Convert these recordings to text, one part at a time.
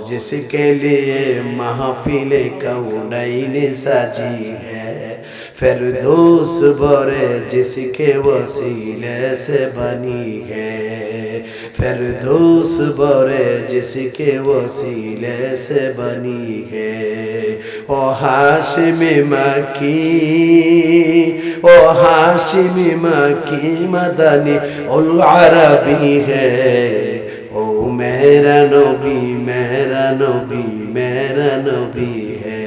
जिसके लिए महफिल कौनैन सजी है, फिरदौस बरे जिसके वसीले से बनी है, फिरदौस बरे जिसके वसीले से बनी है। ओ हाशिमी मक्की, ओ हाशिमी मक्की मदनी उल अरबी है। ओ मेरा नबी मेरा नबी मेरा नबी है।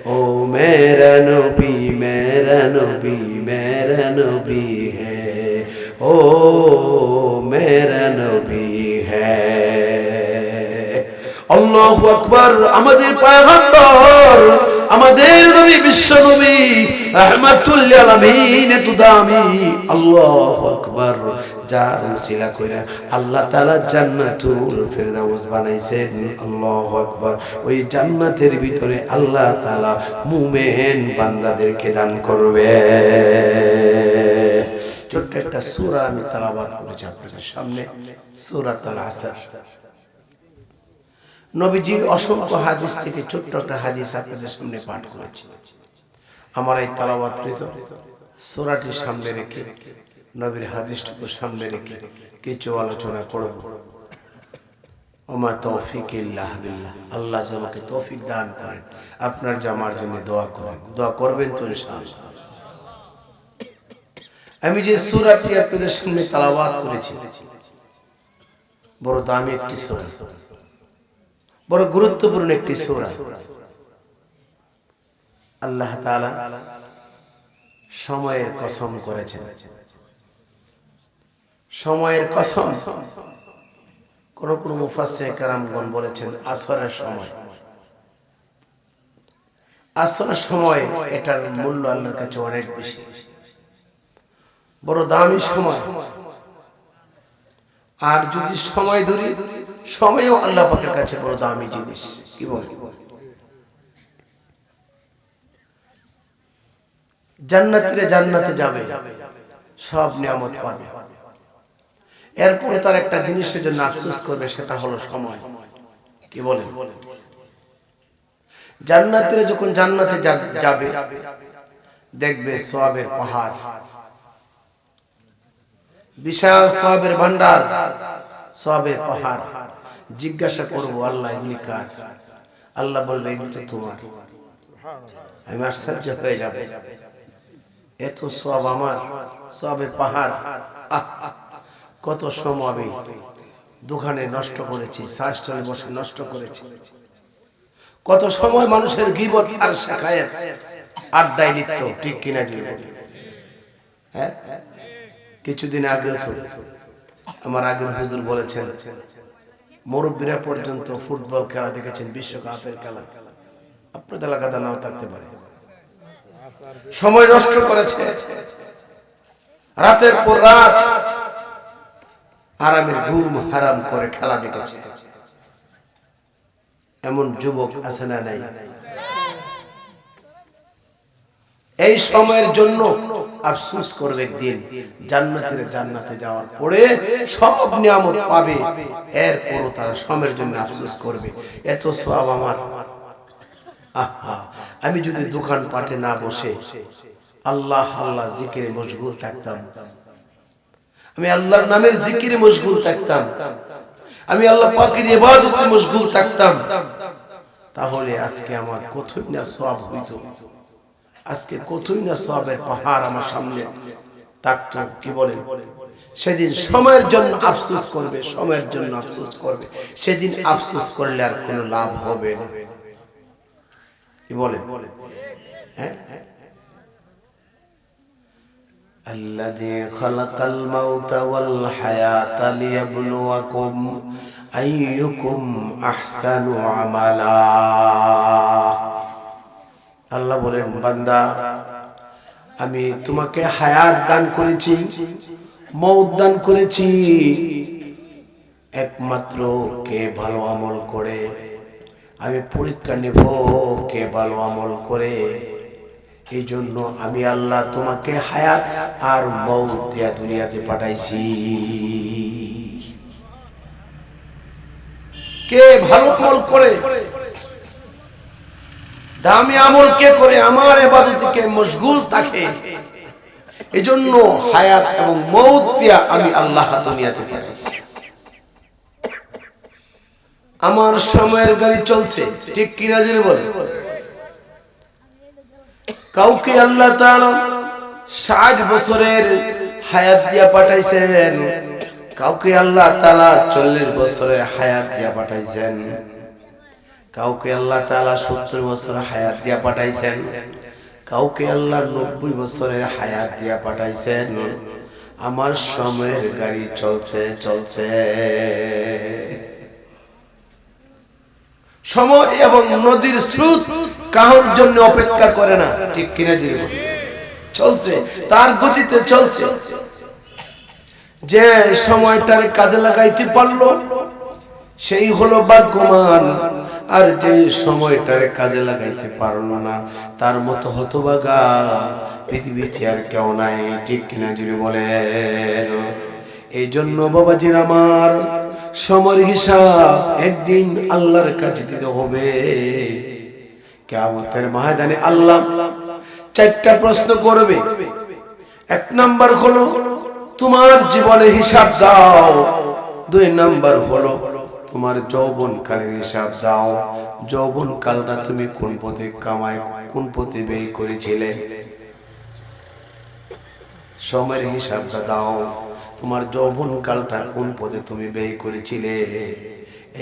ओ मेरा नबी मेरा नबी मेरा नबी है। ओ मेरा नबी है। আল্লাহু আকবার। আমাদের পয়গম্বর, আমাদের নবী, বিশ্ব নবী রাহমাতুল লিল আলামিন তুদামি। আল্লাহু আকবার। যার ওসিলা কইরা আল্লাহ তাআলা জান্নাতুল ফিরদাউস বানাইছেন। আল্লাহু আকবার। ওই জান্নাতের ভিতরে আল্লাহ তাআলা মুমিন বান্দাদেরকে দান করবে। ছোট্ট একটা সূরা আমি তেলাওয়াত করেছি আপনাদের সামনে, সূরাতুল আসর। নবীজির অসংখ্য হাদিস থেকে ছোট্ট একটা হাদিস আপনাদের সামনে পাঠ করেছি। আমার এই তেলাওয়াতকৃত সূরাটির সামনে রেখে, নবীর হাদিসটুকু সামনে রেখে কিছু আলোচনা করব। ওমা তৌফিক ইল্লাহ বিল্লাহ। আল্লাহ আমাকে তৌফিক দান করেন। আপনার জামার জন্য দোয়া করেন। দোয়া করবেন তো ইনশাআল্লাহ। আমি যে সূরাটি আপনাদের সামনে তেলাওয়াত করেছি, বড় দামি একটি সূরা, বড় গুরুত্বপূর্ণ একটি সূরা। আল্লাহ তাআলা সময়ের কসম করেছেন। সময়ের কসম। কোন কোন মুফাসসির কেরামগণ বলেছেন আসরের সময়। আসরের সময়, এটার মূল্য আল্লাহর কাছে অনেক বেশি, বড় দামি সময়। আর যদি সময় ধরি, সময়ও আল্লাহ পাকের কাছে বড় দামি জিনিস। কি বলে? জান্নাতীরা জান্নাতে যাবে, সব নিয়ামত পাবে। এরপরে তার একটা জিনিসের জন্য আফসোস করবে, সেটা হলো সময়। কি বলেন? জান্নাতীরা যখন জান্নাতে যাবে, দেখবে সওয়াবের পাহাড়, বিশাল সওয়াবের ভান্ডার, সওয়াবের পাহাড়। জিজ্ঞাসা করবো, আল্লাহ এগুলি কার? আল্লাহ বলবে, এগুলি তো তোমার। আমি আশ্চর্য হয়ে যাবে, এত সওয়াব আমার, সওয়াবের পাহাড়। কত সময় আমি দোকানে নষ্ট করেছি, শাস্ত্রে বসে নষ্ট করেছি। কত সময় মানুষের গীবত আর শেখায়েত, আড্ডায় লিপ্ত। ঠিক কিনা বলি? হ্যাঁ, কিছুদিন আগে তো আমার আগের হুজুর বলেছেন, মুরব্বীরা পর্যন্ত ফুটবল খেলা দেখেছেন, বিশ্বকাপের খেলা। আপনাদের এলাকাতে নাও থাকতে পারে। সময় নষ্ট করেছে, রাতের পর রাত আরামের ঘুম হারাম করে খেলা দেখেছে। এমন যুবক আছে না নাই? এই সময়ের জন্য আফসোস করবে একদিন। জান্নাতের জান্নাতে যাওয়ার পরে সব নিয়ামত পাবে, এরপরও তারা সময়ের জন্য আফসোস করবে, এত সওয়াব আমার। আহা, আমি যদি দোকান পাটে না বসে আল্লাহ আল্লাহ জিকিরে মশগুল থাকতাম, আমি আল্লাহর নামের জিকিরে মশগুল থাকতাম, আমি আল্লাহ পাকের ইবাদতে মশগুল থাকতাম, তাহলে আজকে আমার কতই না সওয়াব হইতো। আজকে কতই না সওয়াবের পাহাড় আমার সামনে থাকতো। কি বলেন? সেদিন সময়ের জন্য আফসোস করবে, সময়ের জন্য আফসোস করবে। সেদিন আফসোস করলে আর কোনো লাভ হবে না। কি বলেন? হ্যাঁ, الذي خلق الموت والحياة ليبلوكم أيكم أحسن عملا। আল্লাহ বলেন, বান্দা, আমি তোমাকে হায়াত দান করেছি, মওত দান করেছি, একমাত্র কে ভালো আমল করে আমি পরীক্ষা নেব, কে ভালো আমল করে। এই জন্য আমি আল্লাহ তোমাকে হায়াত আর মওত দিয়া দুনিয়াতে পাঠাইছি। কে ভালো আমল করে, দামি আমল কে করে, আমার ইবাদতে কে মশগুল থাকে। এজন্য হায়াত এবং মউত দিয়া আমি আল্লাহ দুনিয়াতে পাঠাইছি। আমার সময়ের গাড়ি চলছে, ঠিক কিনা জোরে বলেন। কাউকে আল্লাহ তাআলা 60 বছরের হায়াত দিয়া পাঠাইছেন, কাউকে আল্লাহ তাআলা 40 বছরের হায়াত দিয়া পাঠাইছেন, কাউকে আল্লাহ তাআলা 70 বছরের হায়াত দিয়া পাঠাইছেন, কাউকে আল্লাহ 90 বছরের হায়াত দিয়া পাঠাইছেন। আমার সময়ের গাড়ি চলছে চলছে। সময় এবং নদীর স্রোত কারোর জন্য অপেক্ষা করে না, ঠিক কিনা জোরে বলেন। চলছে, তার গতিতে চলছে। যে সময়টার কাজে লাগাইতে পারলো সেই হলো ভাগ্যবান, আর যে সময়টার কাজে লাগাইতে পারলো না তার মতো হতভাগা পৃথিবীতে আর কেউ নাই, ঠিক কিনা জোরে বলেন। এই জন্য বাবাজির আমার, সময়ের হিসাব একদিন আল্লাহর কাছে দিতে হবে। কিয়ামতের ময়দানে আল্লাহ 4টা প্রশ্ন করবে। 1 নাম্বার হলো তোমার জীবনের হিসাব দাও, 2 নাম্বার হলো তোমার যৌবন কালের হিসাব দাও, যৌবন কালটা তুমি কোন পথে কামাই, কোন পথে ব্যয় করেছিলে। সময়ের হিসাবটা দাও, তোমার যৌবন কালটা কোন পথে তুমি ব্যয় করেছিলে।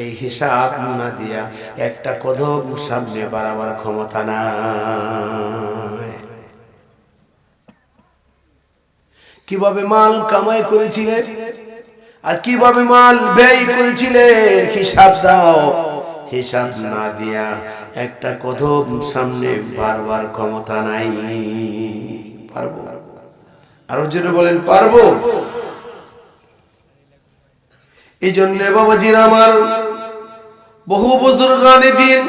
এই হিসাব না দিয়া একটা কদম সামনে বাড়াবার ক্ষমতা নাই। কিভাবে মাল কামাই করেছিলে আর কিভাবে মাল ব্যয় করেছিলে, হিসাব দাও। হিসাব না দিয়া একটা কদম সামনে বাড়াবার ক্ষমতা নাই। পারবো? আরো জোরে বলেন, পারবো? এই জন্য বাবাজির আমার, বহু বুজুর্গানে দিন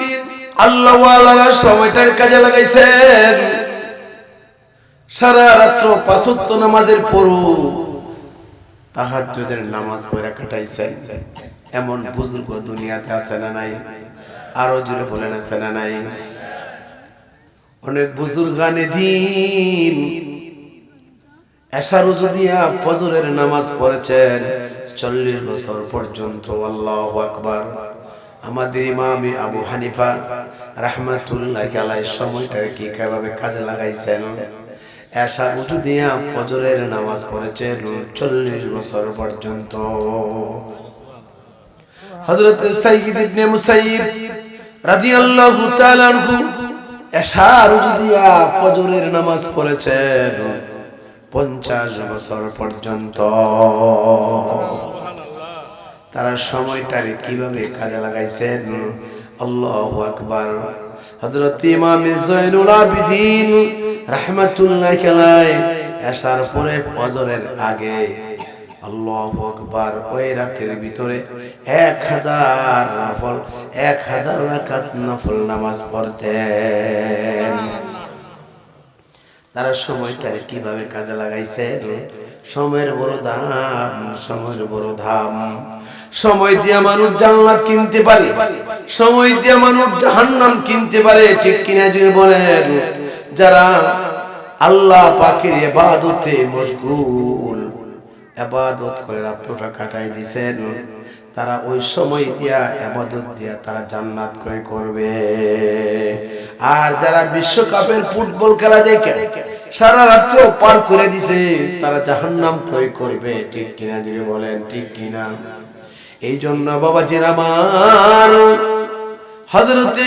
আল্লাহ ওয়ালারা সময়টার কাজে লাগাইছেন। সারা রাত্র 5 ওয়াক্ত নামাজের পরও তাহাজ্জুদের নামাজ পড়ে কাটাইছেন। এমন বুজুর্গ দুনিয়াতে আছে না নাই? আরো জোরে বলেন, আছে না নাই? অনেক বুজুর্গানে দিন এশার ওযু দিয়া ফজরের নামাজ পড়েছেন 40 বছর পর্যন্ত। আল্লাহু আকবার। আমাদের ইমাম আবু হানিফা রাহমাতুল্লাহি আলাইহি সময়টাকে কিভাবে কাজে লাগাইছেন? এশার ওযু দিয়া ফজরের নামাজ পড়েছেন 40 বছর পর্যন্ত। হযরত সাইয়্যিদ ইবনে মুসাইয়্যিব রাদিয়াল্লাহু তাআলা আনহু এশার ওযু দিয়া ফজরের নামাজ পড়েছেন 50 বছর পর্যন্ত। তারা সময়টারে কিভাবে কাজে লাগাইছেন? আল্লাহু আকবার। হযরত ইমাম যায়নুল আবিদিন রাহমাতুল্লাহি আলাইহি এশার পরে ফজরের আগে, আল্লাহু আকবার, ওই রাতের ভিতরে 1000 রাকাত নফল নামাজ পড়তেন। তারা সময়টারে কিভাবে কাজে লাগাইছে? সময়ের বড় দাম, সময়ের বড় দাম। সময় দিয়ে মানুষ জান্নাত কিনতে পারে, সময় দিয়ে মানুষ জাহান্নাম কিনতে পারে, ঠিক কিনা জোরে বলেন। যারা আল্লাহ পাকের ইবাদতে মশগুল, ইবাদত করে রাতটা কাটাই দিবেন, তারা ওই সময় দিয়া ইবাদত দিয়া তারা জান্নাত ক্রয় করবে। আর যারা বিশ্বকাপের ফুটবল খেলা দেখে সারা রাত্র পার করে দিছে, তারা জাহান্নাম ক্রয় করবে, ঠিক কিনা জোরে বলেন, ঠিক কিনা? এই জন্য বাবাজির আমার, হযরতে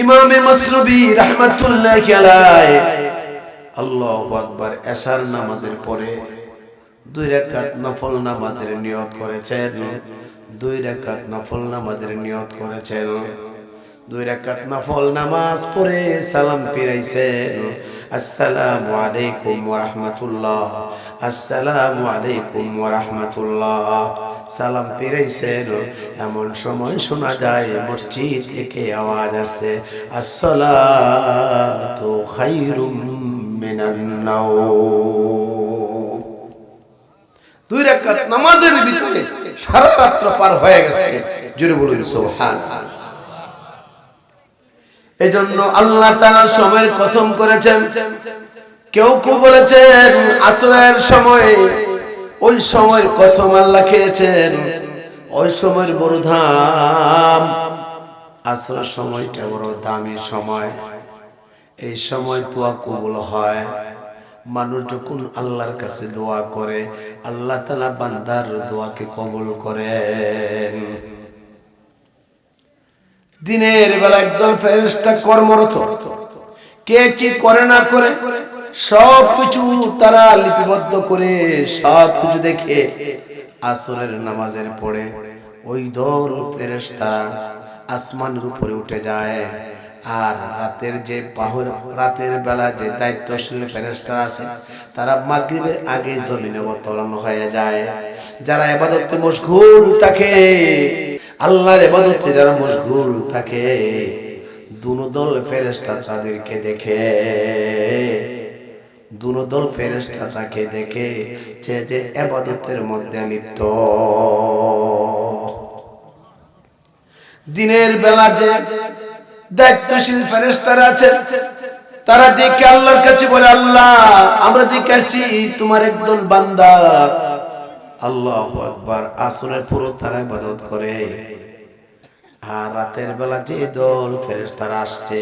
ইমামে মাসরুবি রাহমাতুল্লাহি আলাইহি আল্লাহু আকবার এশার নামাজের পরে 2 রাকাত নফল নামাজের নিয়ত করেছেন। 2 রাকাত নফল নামাজের নিয়ত করেছেন। 2 রাকাত নফল নামাজ পড়ে সালাম ফিরাইছেন, আসসালামু আলাইকুম ওয়া রাহমাতুল্লাহ, আসসালামু আলাইকুম ওয়া রাহমাতুল্লাহ। সালাম ফিরাইছেন, এমন সময় শোনা যায় মসজিদ থেকে আওয়াজ আসছে, আসসালাতু খায়রুম মিনান নাওম। 2 রাকাত নামাজের ভিতরে সারা রাত্র পার হয়ে গেছে। জোরে বলুন সুবহানাল্লাহ। এজন্য আল্লাহ তাআলা সময়ের কসম করেছেন। কেউ কেউ বলেছেন আসরের সময়, ওই সময়ের কসম আল্লাহ খেয়েছেন, ওই সময়ের বড় দাম। আসরের সময়টা বড় দামি সময়। এই সময় দোয়া কবুল হয়। মানুষ যখন আল্লাহর কাছে দোয়া করে, আল্লাহ তাআলা বান্দার দোয়াকে কবুল করেন। দিনের বেলা একদল ফেরেশতা কর্মরত, কে কি করে না করে সবকিছু তারা লিপিবদ্ধ করে সবকিছু দেখে আসরের নামাজের পরে ওই দল ফেরেশতা আসমানের উপরে উঠে যায়। আর রাতের বেলা যে দায়িত্বশীল ফেরেশতারা আছে তারা মাগরিবের আগে জমিনে অবতরণ হয়ে যায়। যারা ইবাদতে মশগুল থাকে, আল্লাহর ইবাদতে যারা মশগুল থাকে, দুনো দল ফেরেশতা তাদেরকে দেখে, দুনো দল ফেরেশতা তাকে দেখে যে ইবাদতের মধ্যে লিপ্ত। দিনের বেলা যে দায়িত্বশীল ফেরেশতারা আছে তারা দেখে আল্লাহর কাছে বলে, আল্লাহ আমরা দেখে আসছি তোমার একদল বান্দা আল্লাহু আকবার আসরের পুরো তারা ইবাদত করে। আর রাতের বেলা যে দল ফেরেশতারা আসছে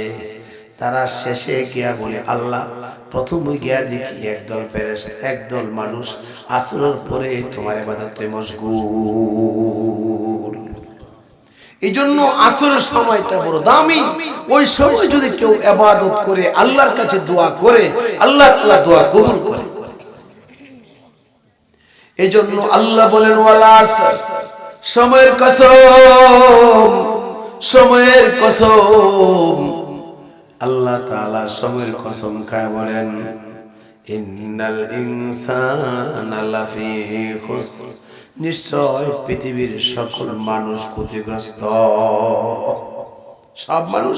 তারা শেষে গিয়া বলে, আল্লাহ প্রথমে গিয়া দেখি একদল মানুষ আসরের পরে তোমার ইবাদতে মশগুল। এই জন্য আসরের সময়টা বড় দামি। ওই সময় যদি কেউ ইবাদত করে, আল্লাহর কাছে দোয়া করে, আল্লাহ তাআলা দোয়া কবুল করে। এই জন্য আল্লাহ বলেন ওয়াল আসর, সময়ের কসম, সময়ের কসম। আল্লাহ তাআলা সময়ের কসম খায় বলেন, ইন্নাল ইনসানা লাফি খুসর, নিশ্চয় পৃথিবীর সকল মানুষ ক্ষতিগ্রস্ত। সব মানুষ,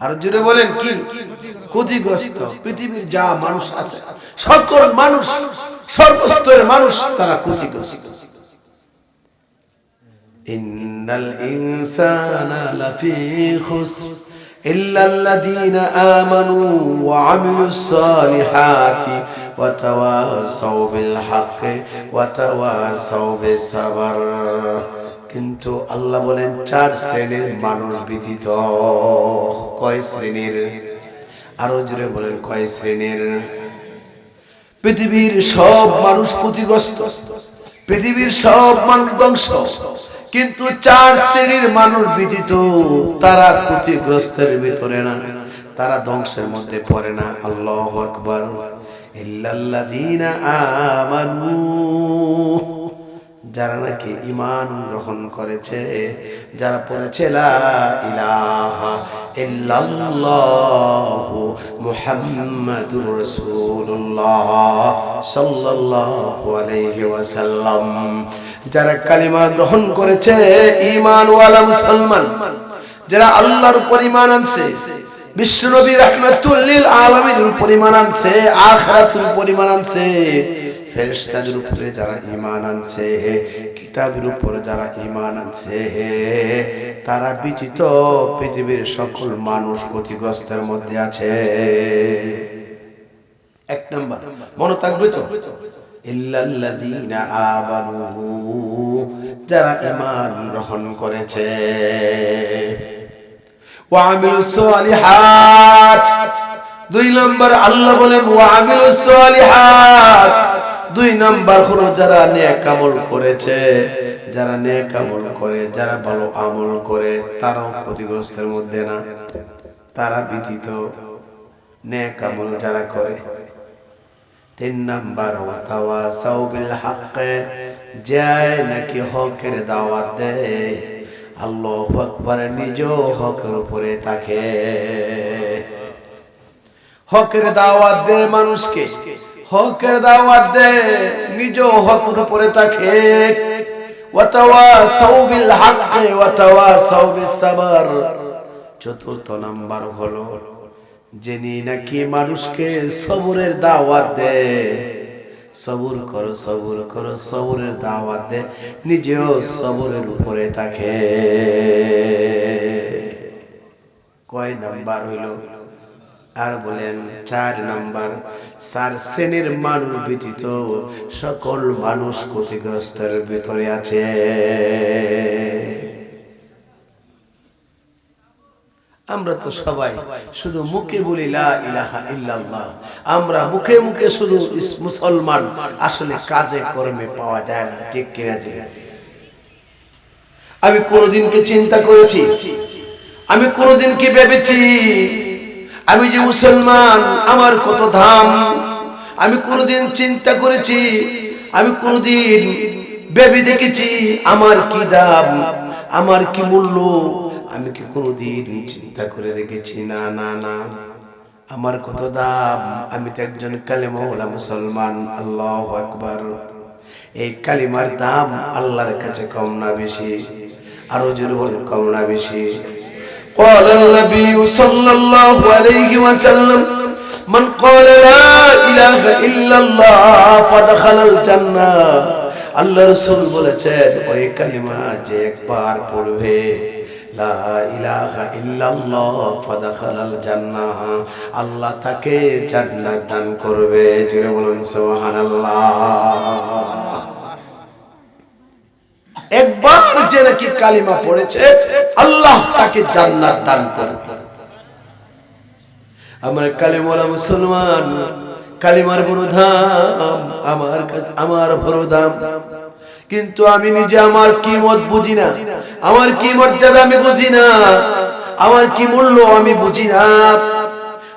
আর জোরে বলেন কি ক্ষতিগ্রস্ত? পৃথিবীর যা মানুষ আছে সকল মানুষ, সর্বস্তরের মানুষ তারা ক্ষতিগ্রস্ত। ইন্নাল ইনসানা লাফি খুসর ইল্লাল্লাযীনা আমানু ওয়া আমিলুস সালিহাতি ওয়া তাওয়াসাউ বিল হাক্কি ওয়া তাওয়াসাউ বিস সাবর। কিন্তু আল্লাহ বলেন চার শ্রেণীর মানুষ ব্যতীত। কয় শ্রেণীর? আরো জোরে বলেন কয় শ্রেণীর? পৃথিবীর সব মানুষ ক্ষতিগ্রস্ত, পৃথিবীর সব মানুষ ধ্বংস, কিন্তু চার শ্রেণীর মানুষ ব্যতীত তারা ক্ষতিগ্রস্তের ভিতরে না, তারা ধ্বংসের মধ্যে পড়ে না। আল্লাহু আকবার। ইল্লাল্লাযীনা আমানু, যারা নাকি ঈমান গ্রহণ করেছে, যারা পড়েছে লা ইলাহা ইল্লাল্লাহু মুহাম্মাদুর রাসূলুল্লাহ সাল্লাল্লাহু আলাইহি ওয়াসাল্লাম, যারা কালিমা গ্রহণ করেছে, ঈমান ওয়ালা মুসলমান, যারা আল্লাহর উপর ঈমান আনছে, বিশ্বনবী রাহমাতুল লিল আলামিনের উপর ঈমান আনছে, আখিরাতের উপর ঈমান আনছে, ফেরেশতাদের উপরে যারা ঈমান আনছে, কিতাবের উপরে যারা ঈমান আনছে, তারা ব্যতীত পৃথিবীর সকল মানুষ ক্ষতিগ্রস্তের মধ্যে আছে। এক নাম্বার মনে থাকবে তো, ইল্লাল্লাযীনা আমানু, যারা ঈমান গ্রহণ করেছে, ওয়া আমিলুস সালিহাত। দুই নাম্বার আল্লাহ বলেন ওয়া আমিলুস সালিহাত, দুই নাম্বার হলো যারা নেক আমল করেছে, যারা নেক আমল করে, যারা ভালো আমল করে, তারাও ক্ষতিগ্রস্তের মধ্যে না, তারা ব্যতীত নেক আমল যারা করে। তিন নাম্বার ওয়া তাওয়াসাউ বিল হাক্কি, যায় নাকি হকের দাওয়াত দেয়, আল্লাহু আকবার, নিজেও হকের উপরে থাকে, হকের দাওয়াত দেয় মানুষকে, হকের দাওয়াত দেয়, নিজেও হকের উপরে থাকে। ওয়া তাওয়াসাউ বিল হাক্কি ওয়া তাওয়াসাউ বিস সাবর। চতুর্থ নাম্বার হলো যিনি নাকি মানুষকে সবরের দাওয়াত দেয়, সবুর করো, সবুর করো, সবরের দাওয়াত দে, নিজেও সবরের উপরে থাকে। কয় নাম্বার হইল? আর বলেন 4 নাম্বার। 4 শ্রেণীর মানুষ ব্যতীত সকল মানুষ ক্ষতিগ্রস্তের ভিতরে আছে। আমরা তো সবাই শুধু মুখে বলি লা ইলাহা ইল্লাল্লাহ, আমরা মুখে মুখে শুধু মুসলমান, আসলে কাজে কর্মে পাওয়া যায় না, ঠিক কিনা? আমি কোনদিন কি চিন্তা করেছি, আমি কোনদিন কি ভেবেছি আমি যে মুসলমান আমার কত দাম? আমি কোনদিন চিন্তা করেছি, আমি কোনদিন ভেবে দেখেছি আমার কি দাম, আমার কি মূল্য? আমি কি কোনদিন চিন্তা করে দেখেছি? না না না, আমার কত দাম। আমি তো একজন কালেমাওয়ালা মুসলমান। আল্লাহু আকবার। এই কালিমার দাম আল্লাহর কাছে কম না বেশি? আরো জোরে বলেন, কম না বেশি? قال النبي صلى الله عليه وسلم من قال لا إله إلا الله فدخل الجنة। আল্লাহ রাসূল বলেছেন, ওই কালিমা যে একবার পড়বে, লা ইলাহা ইল্লাল্লাহ ফাদাখালাল জান্নাহ, আল্লাহ তাকে জান্নাত দান করবে। জোরে বলুন সুবহানাল্লাহ। একবার যে নাকি কালিমা পড়েছে, আল্লাহ তাকে জান্নাত দান করবে। আমার কালিমাওয়ালা মুসলমান, কালিমার বড় দাম, আমার বড় দাম। কিন্তু আমি নিজে আমার কিমত বুঝি না, আমার কি মর্যাদা আমি বুঝি না, আমার কি মূল্য আমি বুঝি না।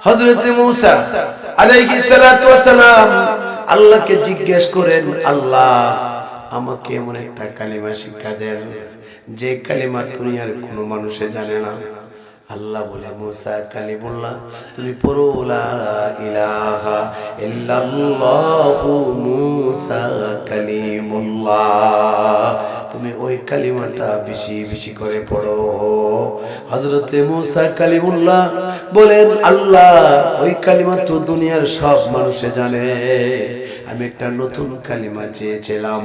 হযরত মূসা আলাইহিস সালাতু ওয়াস সালাম আল্লাহকে জিজ্ঞেস করেন, আল্লাহ আমাকে এমন একটা কালিমা শিক্ষা দেন যে কালিমা দুনিয়ার কোনো মানুষে জানে না। আল্লাহ বলে, মূসা কালিমুল্লাহ তুমি পড়ো, লা ইলাহা ইল্লাল্লাহু মূসা কালিমুল্লাহ। তুমি ওই কালিমাটা বেশি বেশি করে পড়ো। হযরতে মূসা কালিমুল্লাহ বলেন, আল্লাহ ওই কালিমা তো দুনিয়ার সব মানুষে জানে, আমি একটা নতুন কালিমা চেয়েছিলাম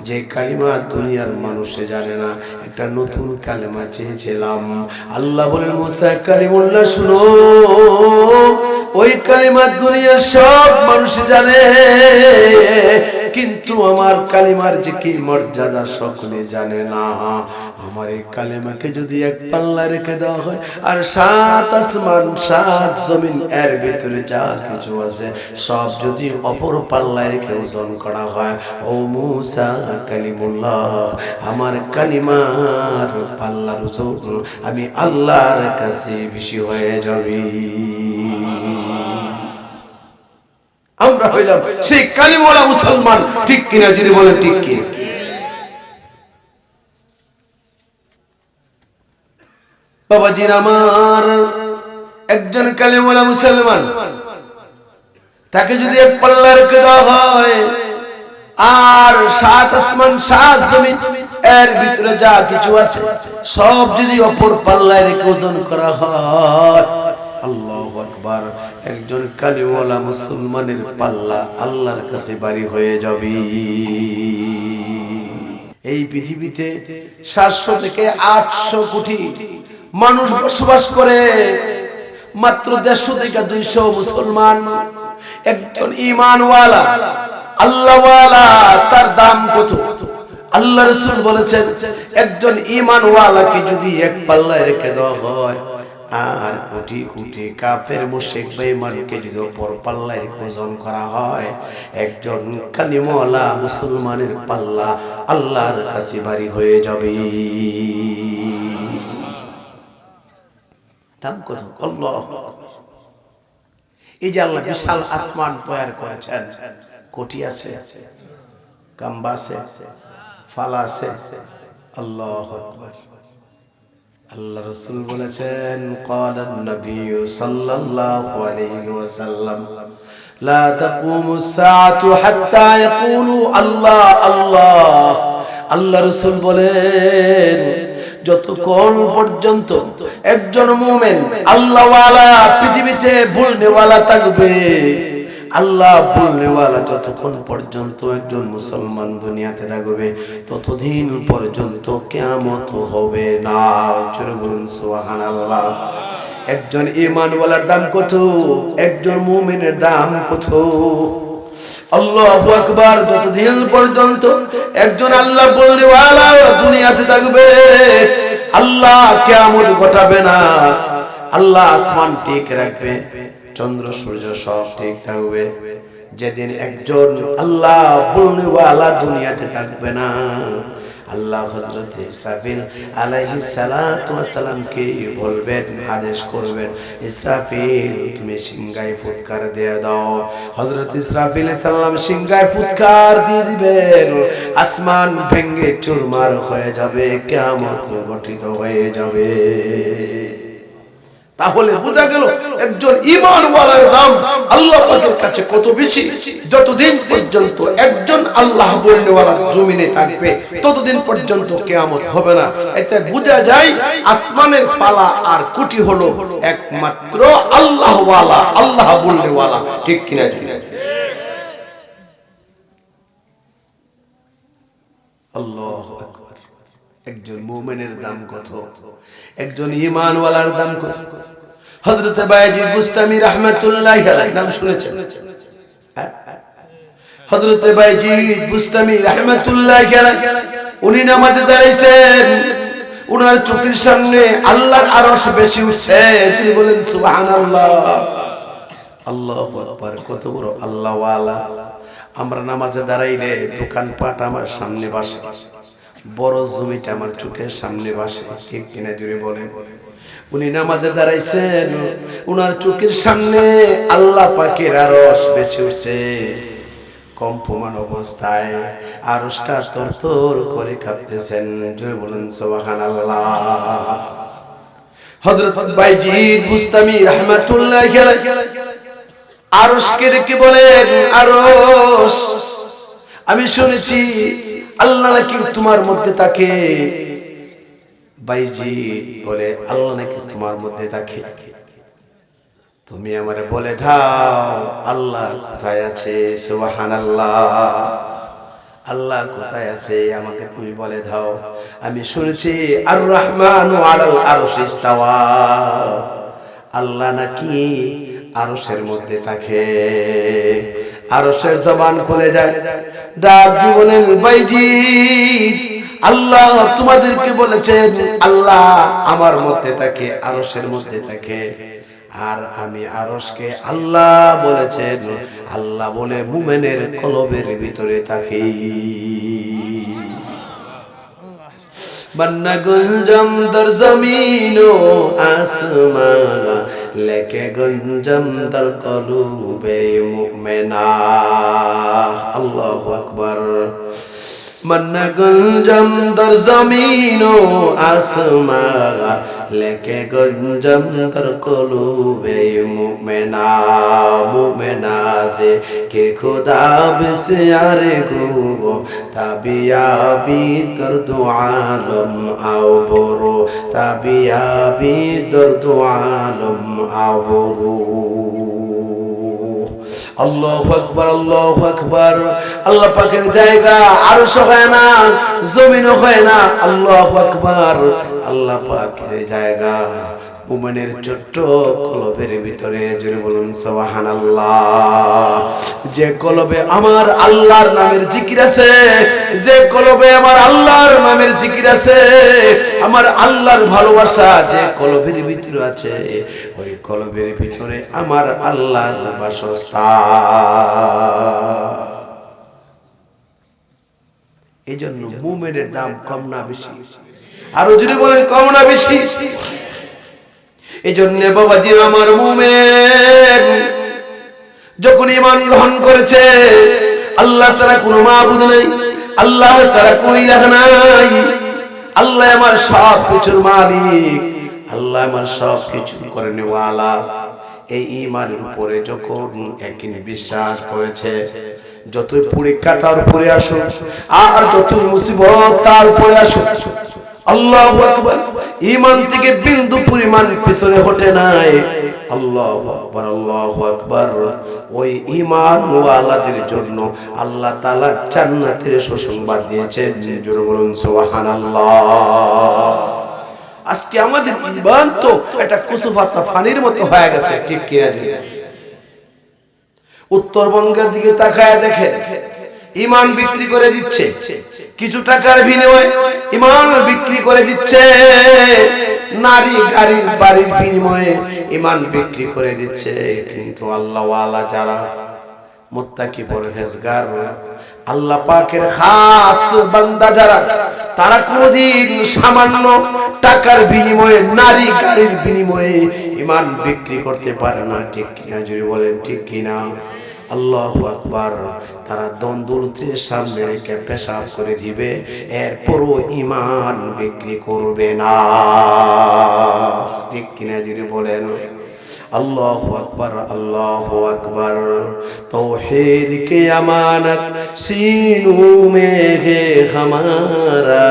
যে কালিমা দুনিয়ার মানুষে জানে না, একটা নতুন কালিমা চেয়েছিলাম। আল্লাহ বলেন, মূসা কালিমুল্লাহ শুনো, ওই কালিমা দুনিয়ার সব মানুষ জানে, কিন্তু আমার কালিমার যে কি মর্যাদা সকলে জানে না। আমার এই কালিমাকে যদি এক পাল্লা রেখে দেওয়া হয়, আর 7 আসমান 7 জমিন এর ভিতরে যা কিছু আছে সব যদি অপর পাল্লায় রেখে ওজন করা হয়, ও মূসা কালিমুল্লাহ, আমার কালিমার পাল্লার ওজন আমি আল্লাহর কাছে বেশি হয়ে যাবে। আমরা হইলাম সেই কালিমাওয়ালা মুসলমান, ঠিক কিনা? যদি বলেন ঠিক কিনা? বাবাজির আমার, একজন কালিমাওয়ালা মুসলমান, তাকে যদি এক পাল্লা রেখে দেওয়া হয়, আর 7 আসমান 7 জমিন এর ভিতরে যা কিছু আছে সব যদি অপর পাল্লায় রেখে ওজন করা হয়, আল্লাহু আকবার, একজন কালিমাওয়ালা মুসলমানের পাল্লা আল্লাহর কাছে ভারী হয়ে যাবে। এই পৃথিবীতে 700 থেকে 800 কোটি মানুষ বসবাস করে, মাত্র 150 থেকে 200 মুসলমান। একজন ঈমানওয়ালা আল্লাহওয়ালা, তার দাম কত? আল্লাহ রাসূল বলেছেন, একজন ঈমানওয়ালাকে যদি এক পাল্লায় রেখে দেওয়া হয়, আর কোটি কোটি কাফের মুশরিক বেঈমানকে যদি অপর পাল্লায় ওজন করা হয়, একজন কালিমাওয়ালা মুসলমানের পাল্লা আল্লাহর কাছে ভারী হয়ে যাবে। দাম কত? আল্লাহ। এই যে আল্লাহ বিশাল আসমান তৈরি করেছেন, কোটি আছে, কাম্বা আছে, ফালা আছে, আল্লাহু আকবার। আল্লাহ রাসূল বলেছেন, ক্বালান নবী সাল্লাল্লাহু আলাইহি ওয়াসাল্লাম, লা তাকুমুস সাআতু হাত্তা ইয়াকুলু আল্লাহ আল্লাহ। আল্লাহ রাসূল বলেন, যতক্ষণ পর্যন্ত একজন মুমিন আল্লাহওয়ালা পৃথিবীতে ভুলনেওয়ালা থাকবে, আল্লাহ বলনেওয়ালা যতক্ষণ পর্যন্ত একজন মুসলমান দুনিয়াতে থাকবে ততদিন পর্যন্ত কিয়ামত হবে না। জোরে বলুন সুবহানাল্লাহ। একজন ঈমানওয়ালার দাম কত, একজন মুমিনের দাম কত। আল্লাহু আকবার। যতদিন পর্যন্ত একজন আল্লাহ বলনেওয়ালা দুনিয়াতে থাকবে আল্লাহ কিয়ামত ঘটাবে না। আল্লাহ আসমান ঠিক রাখবে, চন্দ্র সূর্য সব ঠিক থাকবে। যেদিন একজন আল্লাহ বলনেওয়ালা দুনিয়াতে থাকবে না আল্লাহ হযরত ইসরাফিল আলাইহিস সালাতু ওয়াস সালামকে বলবেন, আদেশ করবেন, ইসরাফিল তুমি সিংহায় ফুৎকার দিয়ে দাও। হযরত ইসরাফিল সালাম সিংহায় ফুৎকার দিয়ে দিবেন, আসমান ভেঙে চুরমার হয়ে যাবে, কিয়ামত ঘটিত হয়ে যাবে। তাহলে বোঝা গেল একজন ঈমানওয়ালার দাম আল্লাহ পাকের কাছে কত বেশি। যতদিন পর্যন্ত একজন আল্লাহ বলনেওয়ালা জমিনে থাকবে ততদিন পর্যন্ত কিয়ামত হবে না। এতে বোঝা যায় আসমানের পালা আর কোটি হলো একমাত্র আল্লাহওয়ালা, আল্লাহ বলনেওয়ালা। ঠিক কিনা? আল্লাহু আকবার। একজন মুমিনের দাম কত, একজন ঈমানওয়ালার দাম কত। হযরত বায়জিদ বুস্তামি রাহমাতুল্লাহি আলাইহি নাম শুনেছেন? হযরত বায়জিদ বুস্তামি রাহমাতুল্লাহি আলাইহি উনি নামাজে দাঁড়াইছেন, উনার চোখের সামনে আল্লাহর আরশ বেশি উঠছে। যিনি বলেন সুবহানাল্লাহ। আল্লাহু আকবার। কত বড় আল্লাহওয়ালা। আমরা নামাজে দাঁড়াইলে দোকানপাট আমার সামনে বসে, বড় জমিটা আমার চোখের সামনে বসে। ঠিক কিনা? জুড়ে বলেন। উনি নামাজে দাঁড়াইছেন, উনার চোখের সামনে আল্লাহ পাকের আরশ বেশি উঠছে। কম্পমান অবস্থায় আরশটা তরতর করে কাঁপতেছেন। জোরে বলুন সুবহানাল্লাহ। হযরত বায়জিদ বুস্তামি রাহমাতুল্লাহি আলাইহি আরশকে ডেকে বলেন, আরশ আমি শুনেছি আল্লাহ নাকি তোমার মধ্যে থাকে। বায়জিদ বলে, আল্লাহ নাকি তোমার মধ্যে থাকে, তুমি আমারে বলে দাও আল্লাহ কোথায় আছে। সুবহানাল্লাহ। আল্লাহ কোথায় আছে আমাকে তুমি বলে দাও। আমি শুনেছি আর রহমানু আলাল আরশি ইস্তাওয়া, আল্লাহ নাকি আরশের মধ্যে থাকে। আরশের জবান খুলে যায়, ডাক দিয়ে বলেন, বায়জিদ আল্লাহ তোমাদেরকে বলেছেন আল্লাহ আমার মধ্যে থাকে, আরশের মধ্যে থাকে। আর আমি আরশকে আল্লাহ বলেছেন, আল্লাহ বলে মুমিনের কলবের ভিতরে থাকে। बन्ना गुंजम दर जमीन व आसमान लेके गुंजम दर क़ुलूबे मुमिना। अल्लाहु अकबर। बन्ना गुंजम दर जमीन व आसमान लेके गुंजम दर क़ुलूबे मुमिना। मुमिना से कि खुदा बिस्यारे गो ताबियाबी दर्द आलम आबरो, ताबियाबी दर्द आलम आबरो। আল্লাহু আকবার, আল্লাহু আকবার। আল্লাহ পাকের জায়গা আরশ হয় না, জমিনও হয় না। আল্লাহু আকবার। আল্লাহ পাকের জায়গা মুমিনের ছোট্ট কলবের ভিতরে। জোরে বলুন সুবহানাল্লাহ। যে কলবে আমার আল্লাহর নামের জিকির আছে, যে কলবে আমার আল্লাহর নামের জিকির আছে, আমার আল্লাহর ভালোবাসা যে কলবের ভিতরে আছে, ওই কলবের ভিতরে আমার আল্লাহর বাসস্থান। এই জন্য মুমিনের দাম কম না বেশি? আরো যদি বলেন কম না বেশি? এই জন্য বাবাজি আমার মুমিন যখন ঈমান গ্রহণ করেছে, আল্লাহ ছাড়া কোনো মাবুদ নাই, আল্লাহ ছাড়া কোনো ইলাহ নাই, আল্লাহ আমার সব কিছুর মালিক, আল্লাহ আমার সব কিছু করে নেওয়ালা, এই ঈমানের উপরে যখন একদিন বিশ্বাস করেছে, যতই পরীক্ষা তার উপরে আসো আর যতই মুসিবত তার উপরে আসো, আল্লাহু আকবার, ঈমান থেকে বিন্দু পরিমাণ পিছনে হটে নাই। আল্লাহু আকবার, আল্লাহু আকবার। ওই ঈমান ওয়ালাদের জন্য আল্লাহ তাআলা জান্নাতের সুসংবাদ দিয়েছেন। জোরে বলুন সুবহানাল্লাহ। আজকে আমাদের ঈমান তো একটা কুসুফাতা ফানির মতো হয়ে গেছে, ঠিক কি না? উত্তরবঙ্গের দিকে তাকায় দেখেন, ঈমান বিক্রি করে দিচ্ছে, কিছু টাকার বিনিময়ে ঈমান বিক্রি করে দিচ্ছে, নারী গাড়ির বাড়ির বিনিময়ে ঈমান বিক্রি করে দিচ্ছে। কিন্তু আল্লাহ ওয়ালা যারা মুত্তাকি পরহেজগার আল্লাহ পাকের খাস বান্দা যারা, তারা কোনদিন সামান্য টাকার বিনিময়ে, নারী গাড়ির বিনিময়ে ঈমান বিক্রি করতে পারে না, ঠিক কিনা? জোরে বলেন ঠিক কিনা? আল্লাহু আকবার। তারা দ্বন্দ্বলুতের সামনে রেখে পেশাব করে দিবে, এরপরও ঈমান বিক্রি করবে না, ঠিক কিনা? জোরে বলেন अल्लाहु अकबर, अल्लाहु अकबर। तौहीद की अमानत सीनों में है हमारा,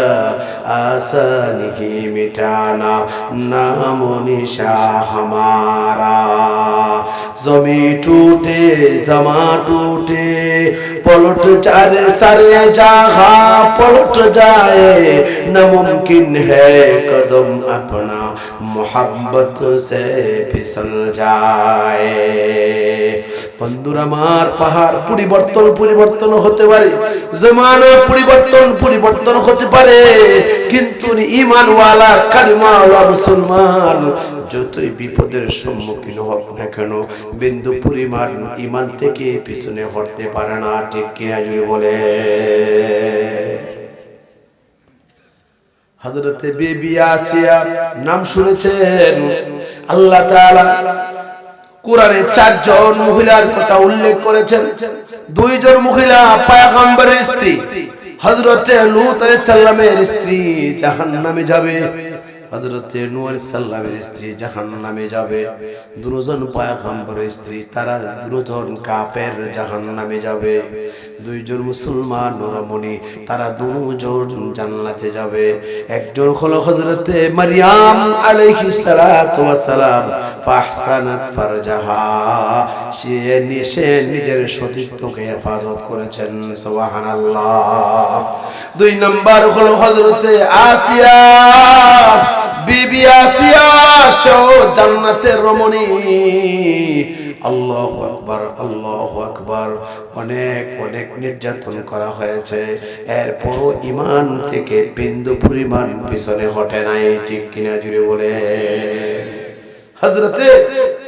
आसानी ही मिटाना नामो निशा हमारा। ज़मी टूटे ज़मा टूटे, पलट जाए सारे जहां पलट जाए, नामुमकिन है कदम अपना मोहब्बत से फिसल যায়। বন্ধুরা আমার, পাহাড় পরিবর্তন হতে পারে, জমানা পরিবর্তন হতে পারে, কিন্তু ঈমানওয়ালা কালিমাওয়ালা মুসলমান যতই বিপদের সম্মুখীন হোক না কেন, বিন্দু পরিমাণ ঈমান থেকে পিছনে হটতে পারে না, ঠিক কিনা? জোরে বলে। হযরতে বিবি আসিয়া নাম শুনেছেন? আল্লাহ তাআলা কোরআনে 4 জন মহিলার কথা উল্লেখ করেছেন। 2 জন মহিলা পয়গম্বরের স্ত্রী, হযরতে লূত আলাইহিস সালামের স্ত্রী জাহান্নামে যাবে, হযরতে নূহ আলাইহিস সালামের স্ত্রী জাহান্নামে যাবে। 2 জন পয়গম্বরের স্ত্রী, তারা 2 জন কাফের জাহান্নামে যাবে। 2 জন মুসলমান রমণী, তারা 2 জন জান্নাতে যাবে। একজন হলো হযরতে মারইয়াম আলাইহিস সালাতু ওয়াস সালাম, ফাহসানাত ফারজাহা, সে নিজের সতীত্বকে হেফাজত করেছেন, সুবহানাল্লাহ। 2 নাম্বার হলো হযরতে আসিয়া, বিবি আসিয়া জান্নাতের রমণী। আল্লাহু আকবার, আল্লাহু আকবার। অনেক নির্যাতন করা হয়েছে, এরপরও ঈমান থেকে বিন্দু পরিমাণ পিছনে হটে নাই, ঠিক কিনা? জুড়ে বলে। হযরতে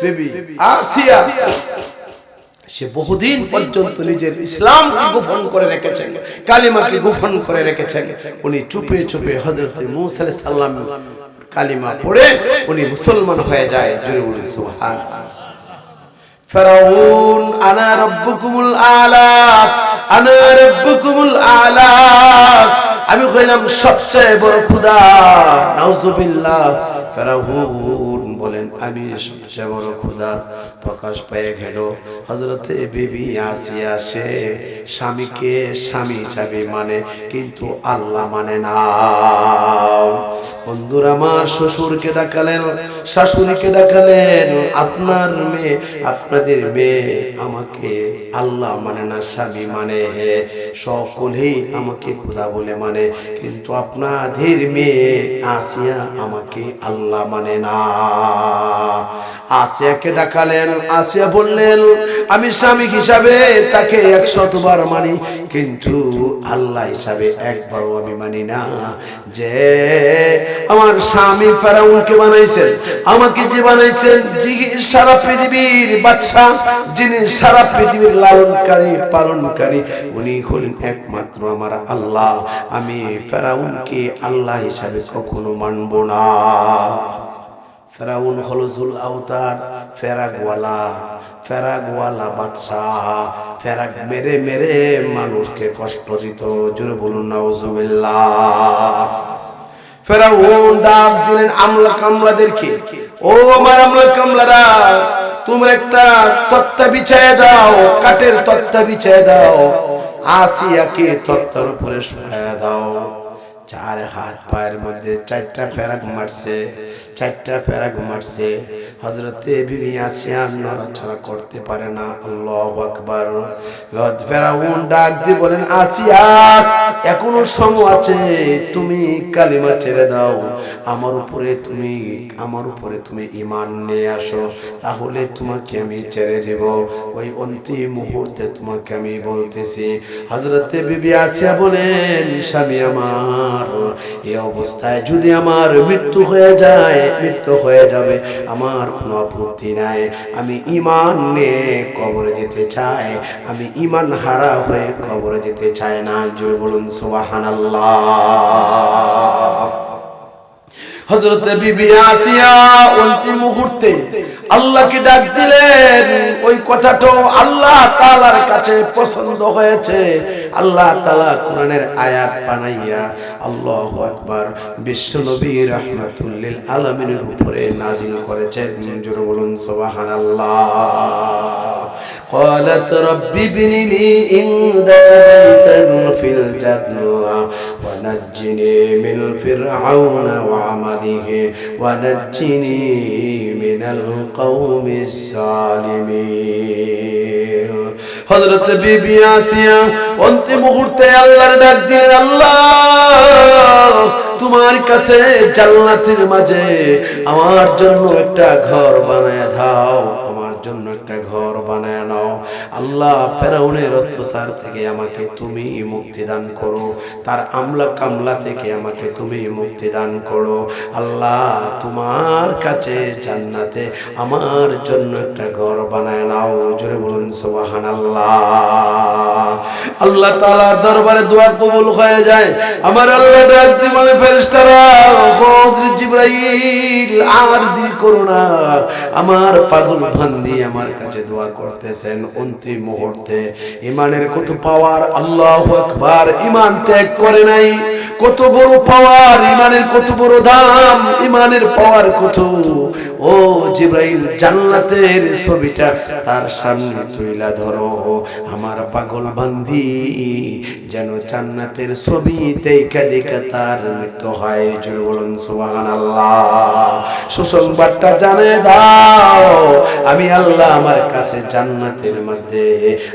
বিবি আসিয়া সে বহুদিন পর্যন্ত নিজের ইসলামকে গোপন করে রেখেছেন, কালিমাকে গোপন করে রেখেছেন। উনি চুপে চুপে হযরতে মূসা আলাইহিস সালাম কালিমা পড়ে উনি মুসলমান হয়ে যায়। জোরে বলুন সুবহানাল্লাহ। ফিরাউন আনা রাব্বুকুমুল আলা, আনা রাব্বুকুমুল আলা, আমি হইলাম সবচেয়ে বড় খোদা, নাউজুবিল্লাহ। ফিরাউন বলেন আমি সবচেয়ে বড় খোদা। প্রকাশ পেয়ে গেল হযরতে বিবি আসিয়া সে স্বামীকে স্বামী হিসাবে মানে, কিন্তু আল্লাহ মানে না। বন্ধুরা আমার, শ্বশুরকে ডাকালেন, শাশুড়িকে ডাকালেন, আপনার মেয়ে, আপনাদের মেয়ে আমাকে আল্লাহ মানে না, স্বামী মানে, সকলেই আমাকে খোদা বলে মানে, কিন্তু আপনাদের মেয়ে আসিয়া আমাকে আল্লাহ মানে না। আসিয়াকে ডাকালেন, আসিয়া বললেন আমি স্বামী হিসাবে তাকে 100 বার মানি, কিন্তু আল্লাহ হিসাবে একবারও আমি মানি না। যে আমার স্বামী ফেরাউনকে বানাইছেন, আমাকে যে বানাইছেন, যিনি সারা পৃথিবীর বাদশা, যিনি সারা পৃথিবীর লালনকারী পালনকারী, উনি হলেন একমাত্র আমার আল্লাহ। আমি ফেরাউনকে আল্লাহ হিসাবে কখনো মানব না। ফেরাউন হলো জুল আওতার, ফেরাগওয়ালা বাদশাহ, ফেরাগ মেরে মেরে মানুষকে কষ্ট দিত। জোরে বলুন নাউজুবিল্লাহ। ফেরাউন ডাক দিলেন আমলা কামলাদেরকে, ও আমার আমলা কামলারা, তোমরা একটা তক্তা বিছায়া যাও, কাঠের তক্তা বিছায়া দাও, আসিয়াকে তক্তার উপরে শুয়ায়া দাও। 4 হাত পায়ের মধ্যে 4টা ফেরাক মারছে, 4টা ফেরাক মারছে। হযরতে বিবি আসিয়া নড়াচড়া করতে পারে না। আল্লাহু আকবার। ফেরাউন ডাক দিয়ে বলেন, আসিয়া এখনো সময় আছে, তুমি কালিমা ছেড়ে দাও, আমার উপরে তুমি ঈমান নিয়ে আসো, তাহলে তোমাকে আমি ছেড়ে দেব। ওই অন্তিম মুহূর্তে তোমাকে আমি বলতেছি। হযরতে বিবি আসিয়া বলেন, স্বামী আমার, এই অবস্থায় যদি আমার মৃত্যু হয়ে যাবে আমার কোনো আপত্তি নাই। আমি ঈমান নিয়ে কবরে যেতে চাই, আমি ঈমান হারা হয়ে কবরে যেতে চাই না। জোরে বলুন সুবহানাল্লাহ। হযরতে বিবি আসিয়া অন্তিম মুহূর্তে আল্লাহকে ডাক দিলেন। ওই কথাটা আল্লাহ তাআলার কাছে পছন্দ হয়েছে। আল্লাহ তাআলা কোরআনের আয়াত বানাইয়া, আল্লাহু আকবার, বিশ্ব নবী রাহমাতুল লিল আলামিনের উপরে নাযিল করেছেন। জোরে বলুন সুবহানাল্লাহ। قالت رب ابن لي عندك بيتا في الجنة ونجني من فرعون وعمله ونجني من القوم الظالمين। হযরত বিবি আসিয়া অন্তিম মুহূর্তে আল্লাহর ডাক দিলেন, আল্লাহ তোমার কাছে জান্নাতের মাঝে আমার জন্য একটা ঘর বানায় দাও, আমার জন্য একটা ঘর বানায় নাও। আল্লাহ ফেরাউনের অত্যাচার থেকে আমাকে তুমি মুক্তি দান করো, তার আমলা কামলা থেকে আমাকে তুমি মুক্তি দান করো। আল্লাহ তোমার কাছে জান্নাতে আমার জন্য একটা ঘর বানায় নাও। জোরে বলুন সুবহানাল্লাহ। আল্লাহ তাআলার দরবারে দোয়া কবুল হয়ে যায়। আমার আল্লাহ ডাক দিয়ে বলে, ফেরেশতারা, হযরত জিবরাইল আর দেরি করো না, আমার পাগল বান্দি আমার কাছে দোয়া করতেছেন। অন্তিম মুহূর্তে ঈমানের কত পাওয়ার, আল্লাহু আকবার। ঈমান ত্যাগ করে নাই, কত বড় পাওয়ার, ঈমানের কত বড় দাম, ঈমানের পাওয়ার কত। ও জিবরাইল, জান্নাতের ছবিটা তার সামনে তুইলা ধরো, আমার পাগল বান্দি যেন জান্নাতের ছবি দেখা দেখা তার মৃত্যু হয়। জোরে বলুন সুবহানাল্লাহ। সুসংবাদটা জানিয়ে দাও, আমি আল্লাহ আমার কাছে জান্নাতের মধ্যে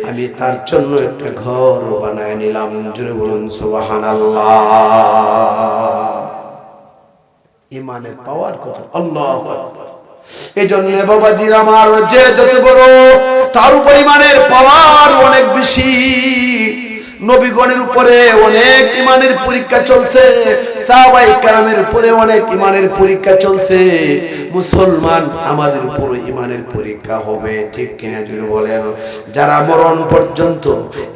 আমি তার জন্য একটা ঘর বানায় নিলাম। জোরে বলুন সুবহানাল্লাহ। ঈমানের পাওয়ার কত, আল্লাহু আকবার। এজন্য বাবাজির আমার, যে যত বড় তার উপর ঈমানের পাওয়ার অনেক বেশি। নবীগণের উপরে অনেক ঈমানের পরীক্ষা চলছে, সাহাবায়ে কেরামের উপরে অনেক ঈমানের পরীক্ষা চলছে। মুসলমান আমাদের উপর ঈমানের পরীক্ষা হবে, ঠিক কিনা জুড়ে বলেন? যারা মরণ পর্যন্ত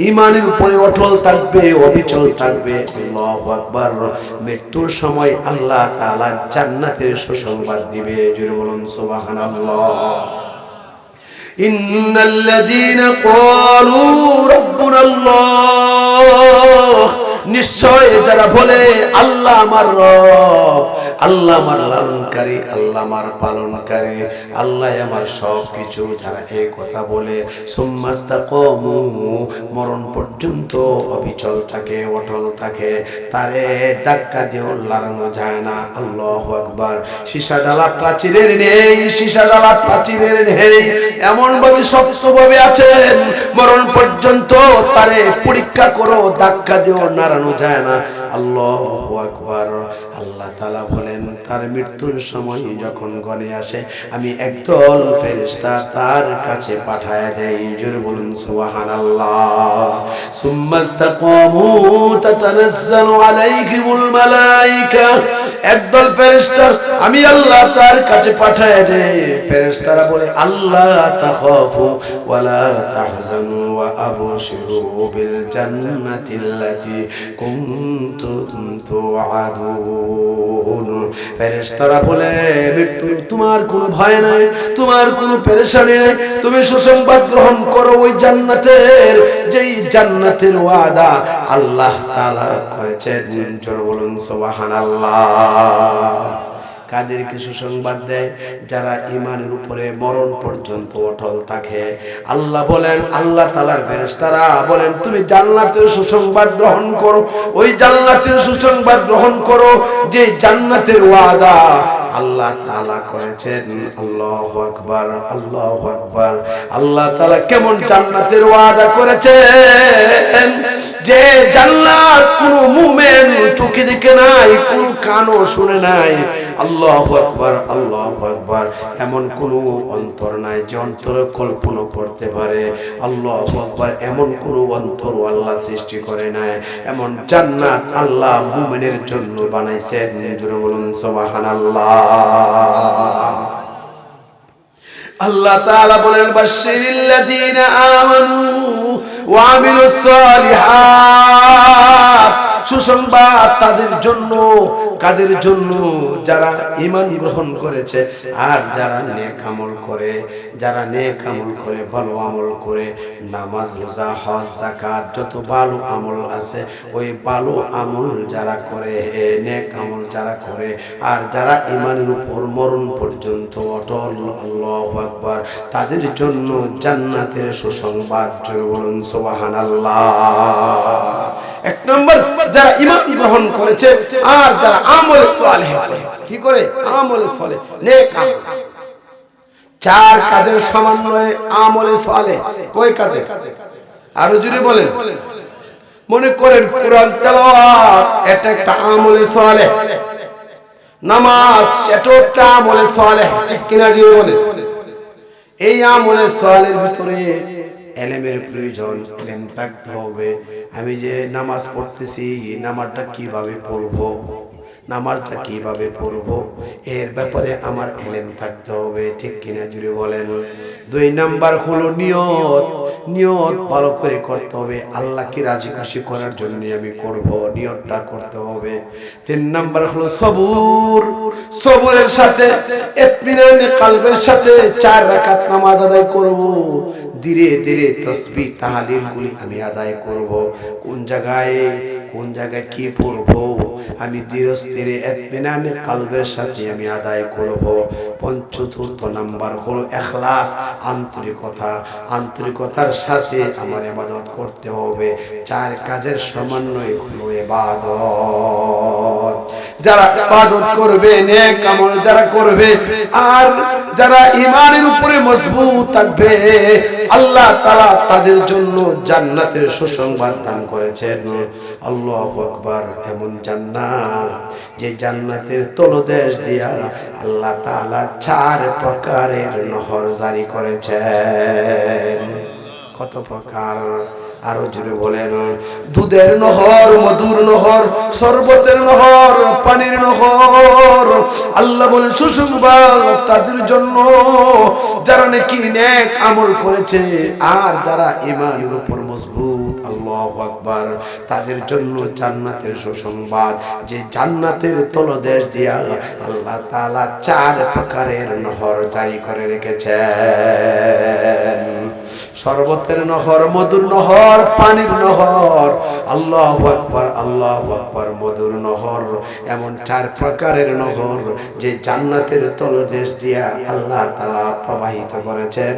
ঈমানের উপরে অটল থাকবে, অবিচল থাকবে, আল্লাহু আকবার, মৃত্যুর সময় আল্লাহ তাআলা জান্নাতের সুসংবাদ দিবে। জুড়ে বলুন সুবহানাল্লাহ। ইন্নাল্লাযীনা ক্বালু রাব্বুনাল্লাহ, নিশ্চয় যারা বলে আল্লাহ আমার রব, আল্লাহ আমার লালনকারী, আল্লাহ আমার পালনকারী, আল্লাহ আমার সবকিছু, যারা এই কথা বলে, সুম্মাস্তাকামু, মরণ পর্যন্ত অবিচল থাকে, অটল থাকে, তারে ধাক্কা দিয়েও লাড়ানো যায় না। আল্লাহু আকবার। সীসা ডালা প্রাচীরের নেই, সীসা ডালা প্রাচীরের নেই, এমন ভাবে শক্তভাবে আছেন, মরণ পর্যন্ত তারে পরীক্ষা করো, ধাক্কা দিয়েও নাড়ানো যায় না। আল্লাহু আকবার। আল্লাহ তাআলা বলেন, তার মৃত্যুর সময় যখন গণে আসে, আমি একদল ফেরেশতা তার কাছে পাঠায় দেই। জোরে বলুন সুবহানাল্লাহ। সুম্মাস্তাকামু তাতানাজ্জালু আলাইহিমুল মালায়েকা, একদল ফেরেশতা আমি আল্লাহ তার কাছে পাঠায় দেই। ফেরেশতারা বলে, আল্লাহ তাখাফু ওয়ালা তাহজানু ওয়া আবশিরু বিল জান্নাতিল্লাতী কুনতুম তুআদুন। ফেরেশতারা বলে, মৃত্যুর তোমার কোনো ভয় নাই, তোমার কোনো পেরেশানি নাই, তুমি সুসংবাদ গ্রহণ করো ওই জান্নাতের, যেই জান্নাতের ওয়াদা আল্লাহ তাআলা করেছেন। জোরে বলুন সুবহানাল্লাহ। কাদেরকে সুসংবাদ দেয়? যারা ঈমানের উপরে মরণ পর্যন্ত অটল থাকে। আল্লাহ বলেন, আল্লাহ তাআলার ফেরেশতারা বলেন, তুমি জান্নাতের সুসংবাদ গ্রহণ করো, ওই জান্নাতের সুসংবাদ গ্রহণ করো যে জান্নাতের ওয়াদা আল্লাহ তাআলা করেছেন। আল্লাহু আকবার, আল্লাহু আকবার। আল্লাহ তাআলা কেমন জান্নাতের ওয়াদা করেছেন, যে জান্নাত কোন মুমিন চোখে দেখে নাই, কোন কানও শুনে নাই। আল্লাহু আকবার, আল্লাহু আকবার। এমন কোন অন্তর নাই যে অন্তরে কল্পনা করতে পারে। আল্লাহু আকবার। এমন কোন অন্তর আল্লাহ সৃষ্টি করে নাই। এমন জান্নাত আল্লাহ মুমিনের জন্য বানাইছেন। জোরে বলুন সুবহানাল্লাহ। আল্লাহ তাআলা বলেন, বাশশিরিল্লাযীনা আমানু ওয়া আমিলুস সালিহাত, সুসংবাদ তাদের জন্য। কাদের জন্য? যারা ঈমান গ্রহণ করেছে আর যারা নেক আমল করে। যারা নেক আমল করে, ভালো আমল করে, নামাজ, রোজা, হজ, যাকাত, যত ভালো আমল আছে, ওই ভালো আমল যারা করে, নেক আমল যারা করে, আর যারা ঈমানের উপর মরণ পর্যন্ত অটল, আল্লাহু আকবার, তাদের জন্য জান্নাতের সুসংবাদ। জোরে বলুন সুবহানাল্লাহ। এক নম্বর, যারা ঈমান গ্রহণ করেছে আর যারা আমলে সালেহ করে। কি করে? আমলে সালেহ, নেক আমল। চার কাজের সমন্বয়ে আমলে সালেহ। কয় কাজে? আরো জোরে বলেন। মনে করেন কুরআন তেলাওয়াত, এটা একটা আমলে সালেহ। নামাজ, এটা একটা আমলে সালেহ। কিনা জোরে বলেন। এই আমলে সালেহের ভিতরে এলেমের প্রয়োজন, এলেম থাকতে হবে। আমি যে নামাজ পড়তেছি, নামাজটা কিভাবে পড়বো, নামাজটা কিভাবে পড়বো, এর ব্যাপারে আমার এলেম থাকতে হবে। ঠিক কিনা জুড়ে বলেন। দুই নাম্বার হলো নিয়ত। নিয়ত ভালো করে করতে হবে, আল্লাহকে রাজি খুশি করার জন্য আমি করব, নিয়তটা করতে হবে। তিন নাম্বার হলো সবুর। সবুরের সাথে ইতমিনানে কলবের সাথে 4 রাকাত নামাজ আদায় করব। ধীরে ধীরে তাসবিহ তাহলিল গুলি আমি আদায় করব। কোন জায়গায় কি পড়বো আমি ধীরে ধীরে ইতমিনানে কলবের সাথে আমি আদায় করব। চতুর্থ নাম্বার হলো ইখলাস, আন্তরিকতা। আন্তরিকতার সাথে আমার ইবাদত করতে হবে। 4 কাজের সমন্বয় হলো ইবাদত। যারা ইবাদত করবে, নেক আমল যারা করবে, আর যারা ঈমানের উপরে মজবুত থাকবে, আল্লাহ তাআলা তাদের জন্য জান্নাতের সুসংবাদ দান করেছেন। আল্লাহু আকবার। এমন জান্নাত, যে জান্নাতের তলদেশ দিয়া আল্লাহ তাআলা 4 প্রকারের নহর জারি করেছেন। কত প্রকার? আরো জোরে বলেন। দুধের নহর, মধুর নহর, শরবতের নহর, পানির নহর। আল্লাহ বলেন সুসংবাদ তাদের জন্য যারা নাকি নেক আমল করেছে আর যারা ঈমানের উপর মজবুত। আল্লাহু আকবার। তাদের জন্য জান্নাতের সুসংবাদ, যে জান্নাতের তলদেশ দিয়া আল্লাহ তাআলা 4 প্রকারের নহর জারি করে রেখেছেন। শরবতের নহর, মধুর নহর, পানির নহর। আল্লাহু আকবার, আল্লাহু আকবার। মধুর নহর, এমন 4 প্রকারের নহর যে জান্নাতের তলদেশ দিয়া আল্লাহ তাআলা প্রবাহিত করেছেন।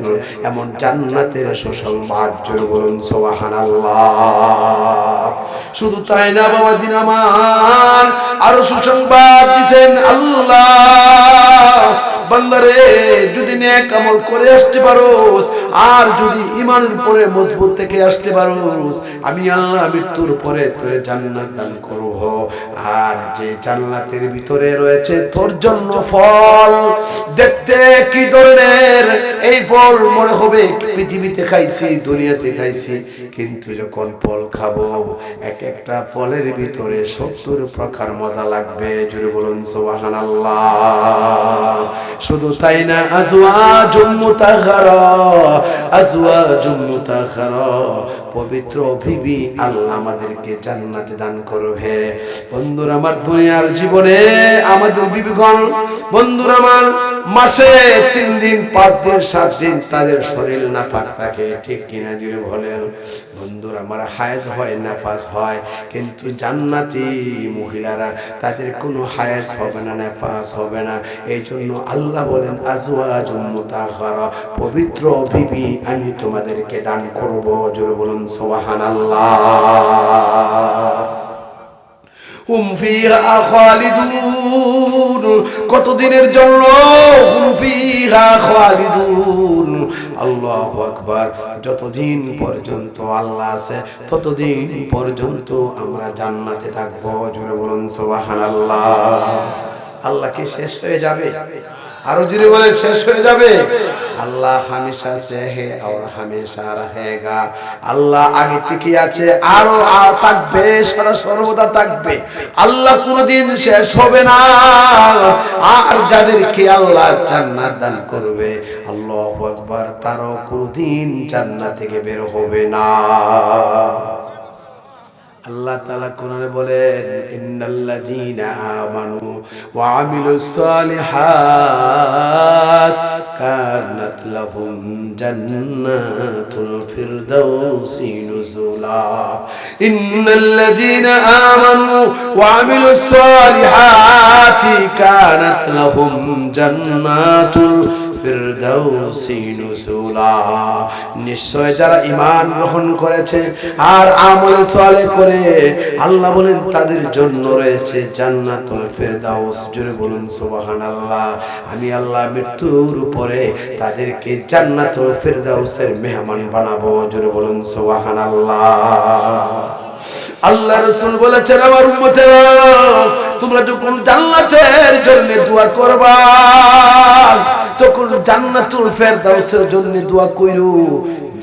এমন জান্নাতের সুসংবাদ। জোরে বলুন সুবহানাল্লাহ। শুধু তাই না বাবাজি আমার, আরো সুসংবাদ দিবেন আল্লাহ। বান্দারে, যদি নেক আমল করে আসতে পারোস আর যদি ঈমানের উপরে মজবুত থেকে আসতে পারোস, আমি আল্লাহ মৃত্যুর পরে তোরে জান্নাত দান করব। আর যে জান্নাতের ভিতরে রয়েছে তোর জন্য ফল, দেখতে কি ধরনের, এই ফল মনে হবে পৃথিবীতে খাইছি, দুনিয়াতে খাইছি, কিন্তু যখন ফল খাবো এক একটা ফলের ভিতরে 70 প্রকার মজা লাগবে। জোরে বলুন সুবহানাল্লাহ। শুধু তাই না, আজওয়াজুম মুতাহহারা, আজওয়াজুম মুতাহহারা, পবিত্র বিবি আল্লাহ আমাদেরকে জান্নাতে দান করবে। বন্ধুরা আমার, দুনিয়ার জীবনে আমাদের বিবিগণ, বন্ধুরা আমার, মাসে 3 দিন 5 দিন 7 দিন তাদের শরীর নাপাক থাকে। ঠিক কিনা জুড়ে বলেন। বন্ধুরা আমার, হায়েজ হয়, নাফাস হয়, কিন্তু জান্নাতি মহিলারা তাদের কোনো হায়েজ হবে না, নাফাস হবে না। এই জন্য আল্লাহ বলেন আজওয়াজুম মুতাহহারা, পবিত্র বিবি আমি তোমাদেরকে দান করব। জোরে বলুন সুবহানাল্লাহ। হুম ফিহা খালিদুন, কতদিনের জন্য? হুম ফিহা খালিদুন, আল্লাহু আকবার, যতদিন পর্যন্ত আল্লাহ আছে ততদিন পর্যন্ত আমরা জান্নাতে থাকবো। জোরে বলুন সুবহানাল্লাহ। আল্লাহ কি শেষ হয়ে যাবে? আরো জোরে বলেন, শেষ হয়ে যাবে? আল্লাহ হামেশা সে হে আর হামেশা রহেগা। আল্লাহ আগে থেকে আছে, আরো থাকবে, সর্বদা থাকবে। আল্লাহ কোনোদিন শেষ হবে না। আর যাদেরকে আল্লাহ জান্নাত দান করবে, আল্লাহু আকবার, তারাও কোনোদিন জান্নাত থেকে বের হবে না। আল্লাহ তাআলা কোরআনে বলেন, ইন্নাল্লাযীনা আমানু ওয়া আমিলুস সালিহাত কানাত লাহুম জান্নাতুল ফিরদাউসি নুজুলা। ইন্নাল্লাযীনা আমানু ওয়া আমিলুস সালিহাতি কানাত লাহুম জান্নাতুল ফিরদাউসি নুজুলা। নিশ্চয় যারা ঈমান গ্রহণ করেছে আর আমল সালেহ করে, আল্লাহ বলেন তাদের জন্য রয়েছে জান্নাতুল ফিরদাউস। জোরে বলুন সুবহানাল্লাহ। আমি আল্লাহ মৃত্যুর পরে তাদেরকে জান্নাতুল ফিরদাউসের মেহমান বানাবো। জোরে বলুন সুবহানাল্লাহ। আল্লাহ রাসূল বলেছেন, আমার উম্মতেরা, তোমরা যখন জান্নাতের জন্য দোয়া করবা, তখন জান্নাতুল ফিরদাউসের জন্য দোয়া কইরো।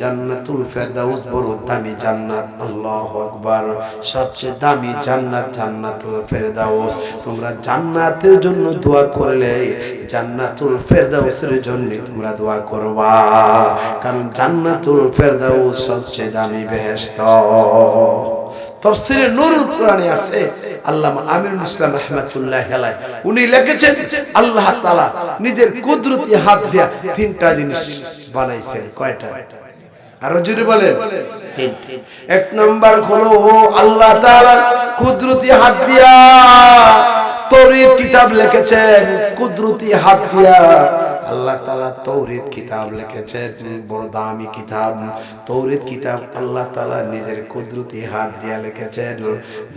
জান্নাতুল ফিরদাউস বড় দামি জান্নাত। আল্লাহু আকবার, সবচেয়ে দামি জান্নাত জান্নাতুল ফিরদাউস। তোমরা জান্নাতের জন্য দোয়া করলে জান্নাতুল ফিরদাউসের জন্য তোমরা দোয়া করবা, কারণ জান্নাতুল ফিরদাউস সবচেয়ে দামি বেহেশত। তাফসীরে নূরুল কোরআনে আছে, আল্লামা আমিরুল ইসলাম রাহমাতুল্লাহি আলাইহি উনি লিখেছেন, আল্লাহ তাআলা নিজের কুদরতি হাত দিয়ে তিনটা জিনিস বানাইছেন। কয়টা? আরো জোরে বলেন, তিনটা। এক নাম্বার হলো আল্লাহ তাআলা কুদরতি হাত দিয়া তাওরীত কিতাব লিখেছেন। কুদরতি হাত দিয়া আল্লাহ তাআলা তাওরীত কিতাব লিখেছেন, বড় দামি কিতাব। তাওরীত কিতাব আল্লাহ তাআলা নিজের কুদরতি হাত দিয়া লিখেছেন।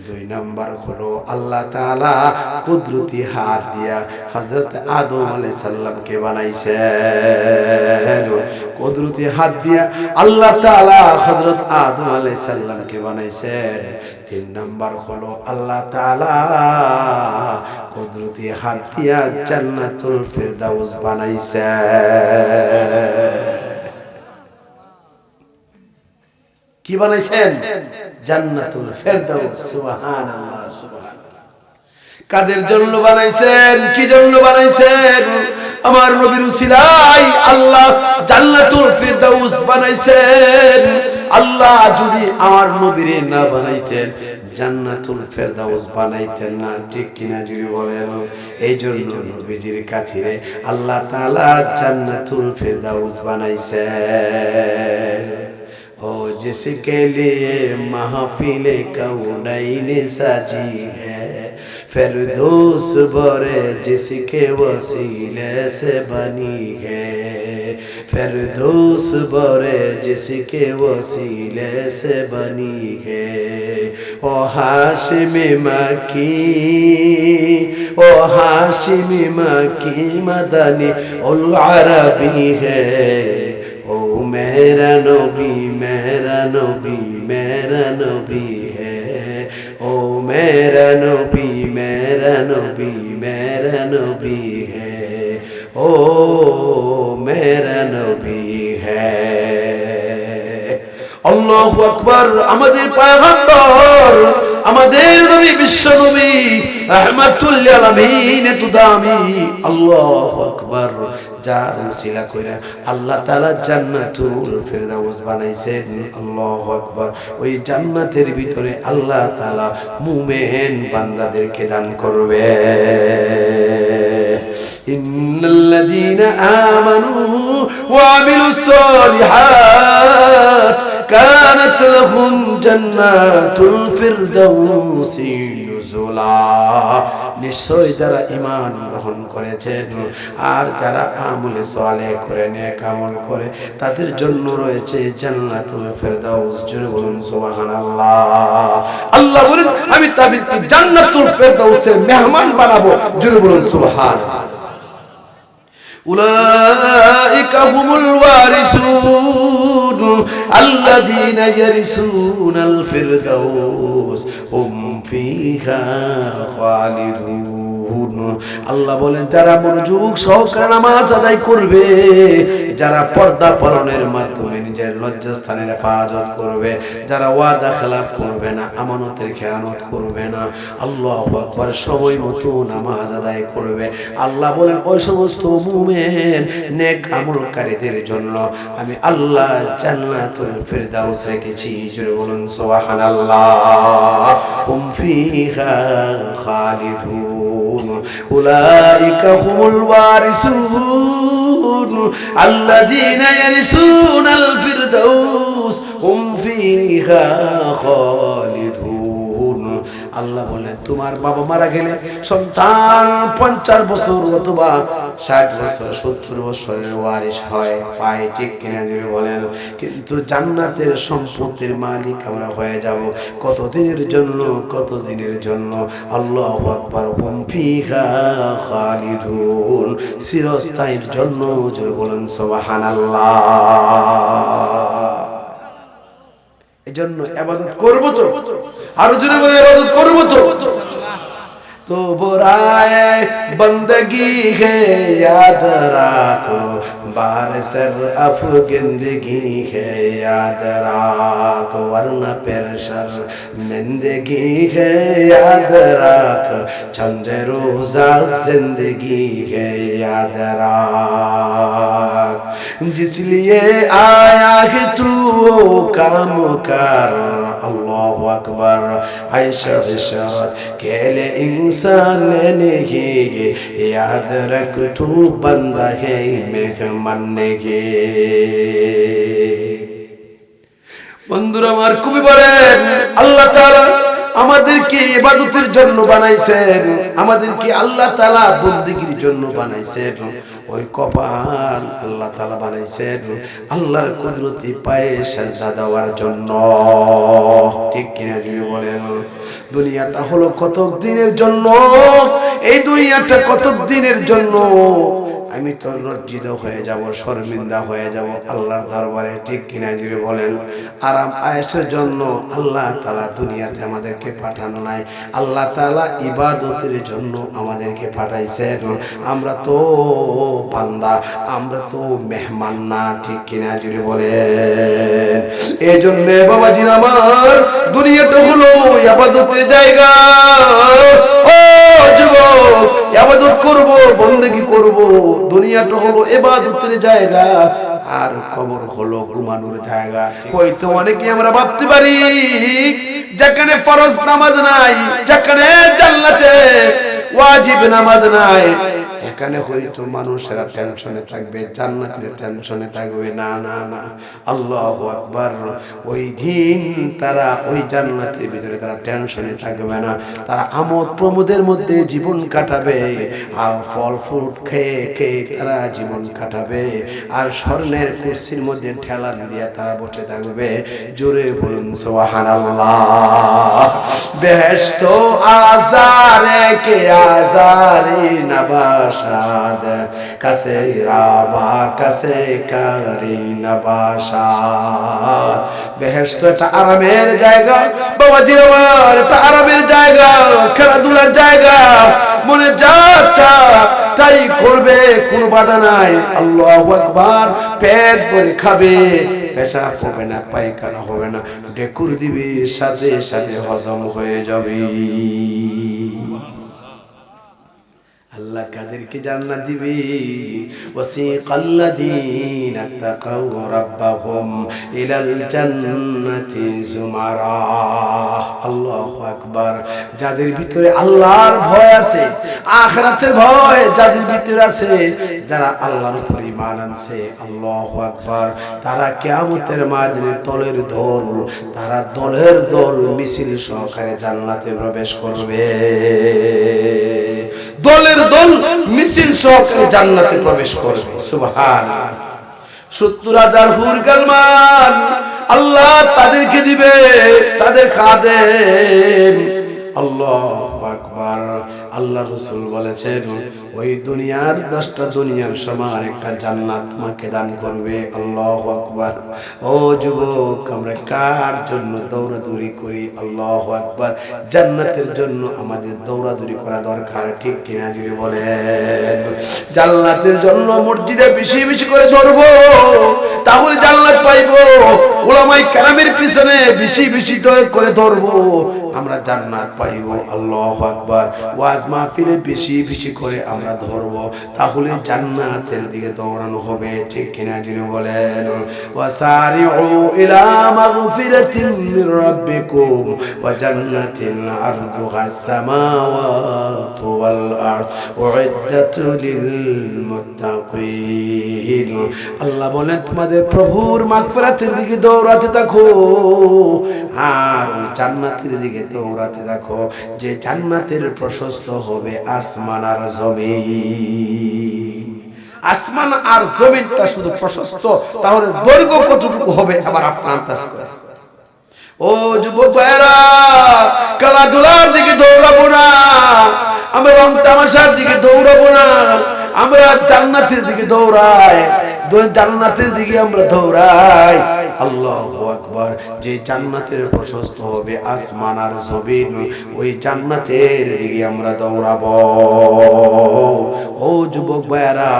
দুই নাম্বার হলো আল্লাহ তাআলা কুদরতি হাত দিয়া হযরত আদম আলাইহিস সালামকে বানাইছেন। কুদরতি হাত দিয়া আল্লাহ তাআলা হযরত আদম আলাইহিস সালামকে বানাইছেন। তিন নাম্বার হলো আল্লাহ তাআলা কুদরতি হাত দিয়া জান্নাতুল ফিরদাউস বানাইছে। কি বানাইছেন? জান্নাতুল ফিরদাউস। সুবহানাল্লাহ, সুবহানাল্লাহ। কাদের জন্য বানাইছেন? কি জন্য বানাইছেন? আমার নবীর উসিলায় আল্লাহ জান্নাতুল ফিরদাউস বানাইছেন। আল্লাহ যদি আমার নবীরে না বানাইতেন, জান্নাতুল ফিরদাউস বানাইতেন না। ঠিক কিনা জুড়ে বলেন? এই জন্য নবীজির খাতিরে আল্লাহ তাআলা জান্নাতুল ফিরদাউস বানাইছেন। ओ जिसके लिए महफिल कौनैन सजी है, फिरदौस बरे जिसके वसीले से बनी है, फिरदौस बरे जिसके वसीले से बनी है। ओ हाशिमी मक्की, ओ हाशिमी मक्की मदनी उल अरबी है। ओ मेरा नबी, मेरा नबी, मेरा नबी है। ओ मेरा नबी, मेरा नबी, मेरा नबी है। ओ मेरा नबी है। আল্লাহু আকবার। আমাদের পয়গম্বর, আমাদের নবী, বিশ্ব নবী রাহমাতুল লিল আলামিন, এত দামি। আল্লাহু আকবার। যার উসিলা কইরা আল্লাহ তাআলা জান্নাতুল ফিরদাউস বানাইছেন। আল্লাহু আকবার। ওই জান্নাতের ভিতরে আল্লাহ তাআলা মুমিন বান্দাদেরকে দান করবে। ইন্নাল্লাযীনা আমানু ওয়া আমিলুস সালিহাত কানাত লাহুম জান্নাতুল ফিরদাউসি নুজুলা। নিশ্চয় যারা ঈমান গ্রহণ করেছেন আর যারা আমলে সালেহ করে নেক আমল করে তাদের জন্য রয়েছে জান্নাতুল ফিরদাউস। জোরে বলুন সুবহানাল্লাহ। আল্লাহ বলেন আমি তাদেরকে জান্নাতুল ফিরদাউসের মেহমান বানাবো। জোরে বলুন সুবহানাল্লাহ। উলাইকা হুমুল ওয়ারিসুন আল্লাযীনা ইয়ারিসুনাল ফিরদাউস হুম ফিহা খালিদুন। আল্লাহ বলেন যারা মনোযোগ সহকারে নামাজ আদায় করবে, যারা পর্দা পালনের মাধ্যমে নিজের লজ্জাস্থানের হেফাজত করবে, যারা ওয়াদা খেলাফ করবে না, আমানতের খেয়ানত করবে না, আল্লাহু আকবার, সময় মতো নামাজ আদায় করবে, আল্লাহ বলেন ওই সমস্ত মুমিন নেক আমলকারীদের জন্য আমি আল্লাহ জান্নাতুল ফিরদাউস রেখেছি। জোরে বলুন সুবহানাল্লাহ। হুম ফিহা খালিদুন। উলাইকা হুমুল ওয়ারিসুন আল্লাযীনা ইয়ারিসুনাল ফিরদাউস হুম ফিহা খালিদুন। আল্লাহ বলেন তোমার বাবা মারা গেলে সন্তান 50 বছর অথবা 60 বছর 70 বছরের ওয়ারিশ হয়, পায়, ঠিক কিনা যদি বলেন? কিন্তু জান্নাতের সম্পত্তির মালিক আমরা হয়ে যাব কতদিনের জন্য? কতদিনের জন্য? আল্লাহু আকবার। হুম ফিহা খালিদুন, চিরস্থায়ীর জন্য। জোরে বলুন সুবহানাল্লাহ। এজন্য ইবাদত করব তো, আর জোরে বলে ইবাদত করব তো বুরায়ে বন্দগি হে याद রাখো, বারসর আফগিন্দগি হে याद রাখো, वरना पेरशर जिंदगी है याद रख, चंद रोजा जिंदगी है याद रख, जिसलिए आया है तू काम कर। अल्लाहु अकबर। आयशा बिशात केले इंसान नहीं याद रख तू बंदा है मेहमान गे। বন্ধুরা আমার, কবি বলেন আল্লাহ তাআলা আমাদেরকে ইবাদতের জন্য বানাইছেন, আমাদেরকে আল্লাহ তাআলা বন্দেগীর জন্য বানাইছেন। ওই কপাল আল্লাহ তাআলা বানাইছেন আল্লাহর কুদরতি পায়ে সিজদা দেওয়ার জন্য, ঠিক কিনা যদি বলেন? দুনিয়াটা হলো কতক দিনের জন্য, এই দুনিয়াটা কতক দিনের জন্য। আমি তো লজ্জিত হয়ে যাব, শর্মিন্দা হয়ে যাব আল্লাহর দরবারে, ঠিক কিনা যদি বলেন? আরাম আয়েশের জন্য আল্লাহ তাআলা দুনিয়াতে আমাদেরকে পাঠানো নাই, আল্লাহ তাআলা ইবাদতের জন্য আমাদেরকে পাঠাইছেন। আমরা তো বান্দা, আমরা তো মেহমান না, ঠিক কিনা যদি বলেন? এই জন্য বাবাজির আমার, দুনিয়াটা হলো ইবাদতের জায়গা। ও যুবক, ইবাদত করব, বন্দেগী করব। দুনিয়াটা হলো ইবাদতের জায়গা, আর কবর হলো ঘুমানোর জায়গা। হয়তো অনেকে আমরা ভাবতে পারি যেখানে ফরজ নামাজ নাই, যেখানে জান্নাতে ওয়াজিব নামাজ নাই, এখানে হয়তো মানুষেরা টেনশনে থাকবে, জান্নাতের টেনশনে থাকবে। না না না, আল্লাহু আকবার। ওই দিন তারা ওই জান্নাতের ভিতরে তারা টেনশনে থাকবে না, তারা আমোদ প্রমোদের মধ্যে জীবন কাটাবে, আর ফল ফ্রুট খেয়ে খেয়ে তারা জীবন কাটাবে, আর স্বর্ণের কুরসির মধ্যে ঠেলা দিয়ে তারা বসে থাকবে। জোরে বলুন সুবহানাল্লাহ। বেহেশত আজারে কে আজারি নবাশাদ, কাসে রাবা কাসে কারি নবাশাদ। বেহেশত এটা আরামের জায়গা বাবাজি আমার, এটা আরামের জায়গা, খেলাধুলার জায়গা, মনে যা চা তাই করবে, কোনো বাধা নাই। আল্লাহু আকবার। পেট ভরে খাবে, পেশাব হবে না, পায়খানা হবে না, ঢেকুর দিবে, সাথে সাথে হজম হয়ে যাবে। আল্লাহ কাদেরকে জান্নাত দিবে? ওয়াসিকাল্লাযীনা তাকাউ রাব্বাহুম ইলাল জান্নাতি যুমারা। আল্লাহু আকবার। যাদের ভিতরে আল্লাহর ভয় আছে, আখিরাতের ভয় যাদের ভিতরে আছে, যারা আল্লাহর উপর ঈমান আনছে আল্লাহু আকবার তারা কিয়ামতের ময়দানে দলের দল তারা দলের দল মিছিল সহকারে জান্নাতে প্রবেশ করবে দলের দল মিছিল সহকারে জান্নাতে প্রবেশ করবে সুবহানাল্লাহ ৭০,০০০ হুর গালমান আল্লাহ তাদেরকে দিবে তাদের খাদেম আল্লাহু আকবার আল্লাহ রাসূল বলেছেন ওই দুনিয়ার 10টা দুনিয়ার সমান একটা জান্নাত তোমাকে দান করবে আল্লাহু আকবার ও যুবক আমরা কার জন্য দৌড়াদৌড়ি করি আল্লাহু আকবার জান্নাতের জন্য আমাদের দৌড়াদৌড়ি করা দরকার ঠিক কিনা যদি বলেন জান্নাতের জন্য মসজিদে বেশি বেশি করে ধরবো তাহলে জান্নাত পাইবো উলামায়ে কেরামের পিছনে বেশি বেশি করে ধরবো আমরা জান্নাত পাইবো আল্লাহু আকবার ওয়াজ মাহফিলে বেশি বেশি করে আমরা ধরবো তাহলে জান্নাতের দিকে দৌড়ানো হবে ঠিক কিনা যিনি বলেন ওয়াসারিউ ইলা মাগফিরাতিন মির রাব্বিকুম ওয়া জান্নাতিন আরদুহাস সামাওয়াতু ওয়াল আরদ উইদ্দাত লিল মুত্তাকিন আল্লাহ বলেন তোমাদের প্রভুর মাগফিরাতের দিকে দৌড়াতে থাকো আর জান্নাতের দিকে দৌড়াতে থাকো যে জান্নাতের প্রশস্ত হবে আসমান আর জমিন আসমান আর জমিনটা শুধু প্রশস্ত তাহলে দৈর্ঘ্য কতটুকু হবে আবার আপনার আন্দাজ করেন ও যুবক ভাইরা খেলাধুলার দিকে দৌড়াবো না আমরা রং তামাশার দিকে দৌড়াবো না আমরা জান্নাতের দিকে দৌড়াই জান্নাতের দিকে আমরা দৌড়াই আল্লাহু আকবার যে জান্নাতের প্রশস্ত হবে আসমান আর জমিন ওই জান্নাতের দিকে আমরা দৌড়াবো ও যুবক ভাইরা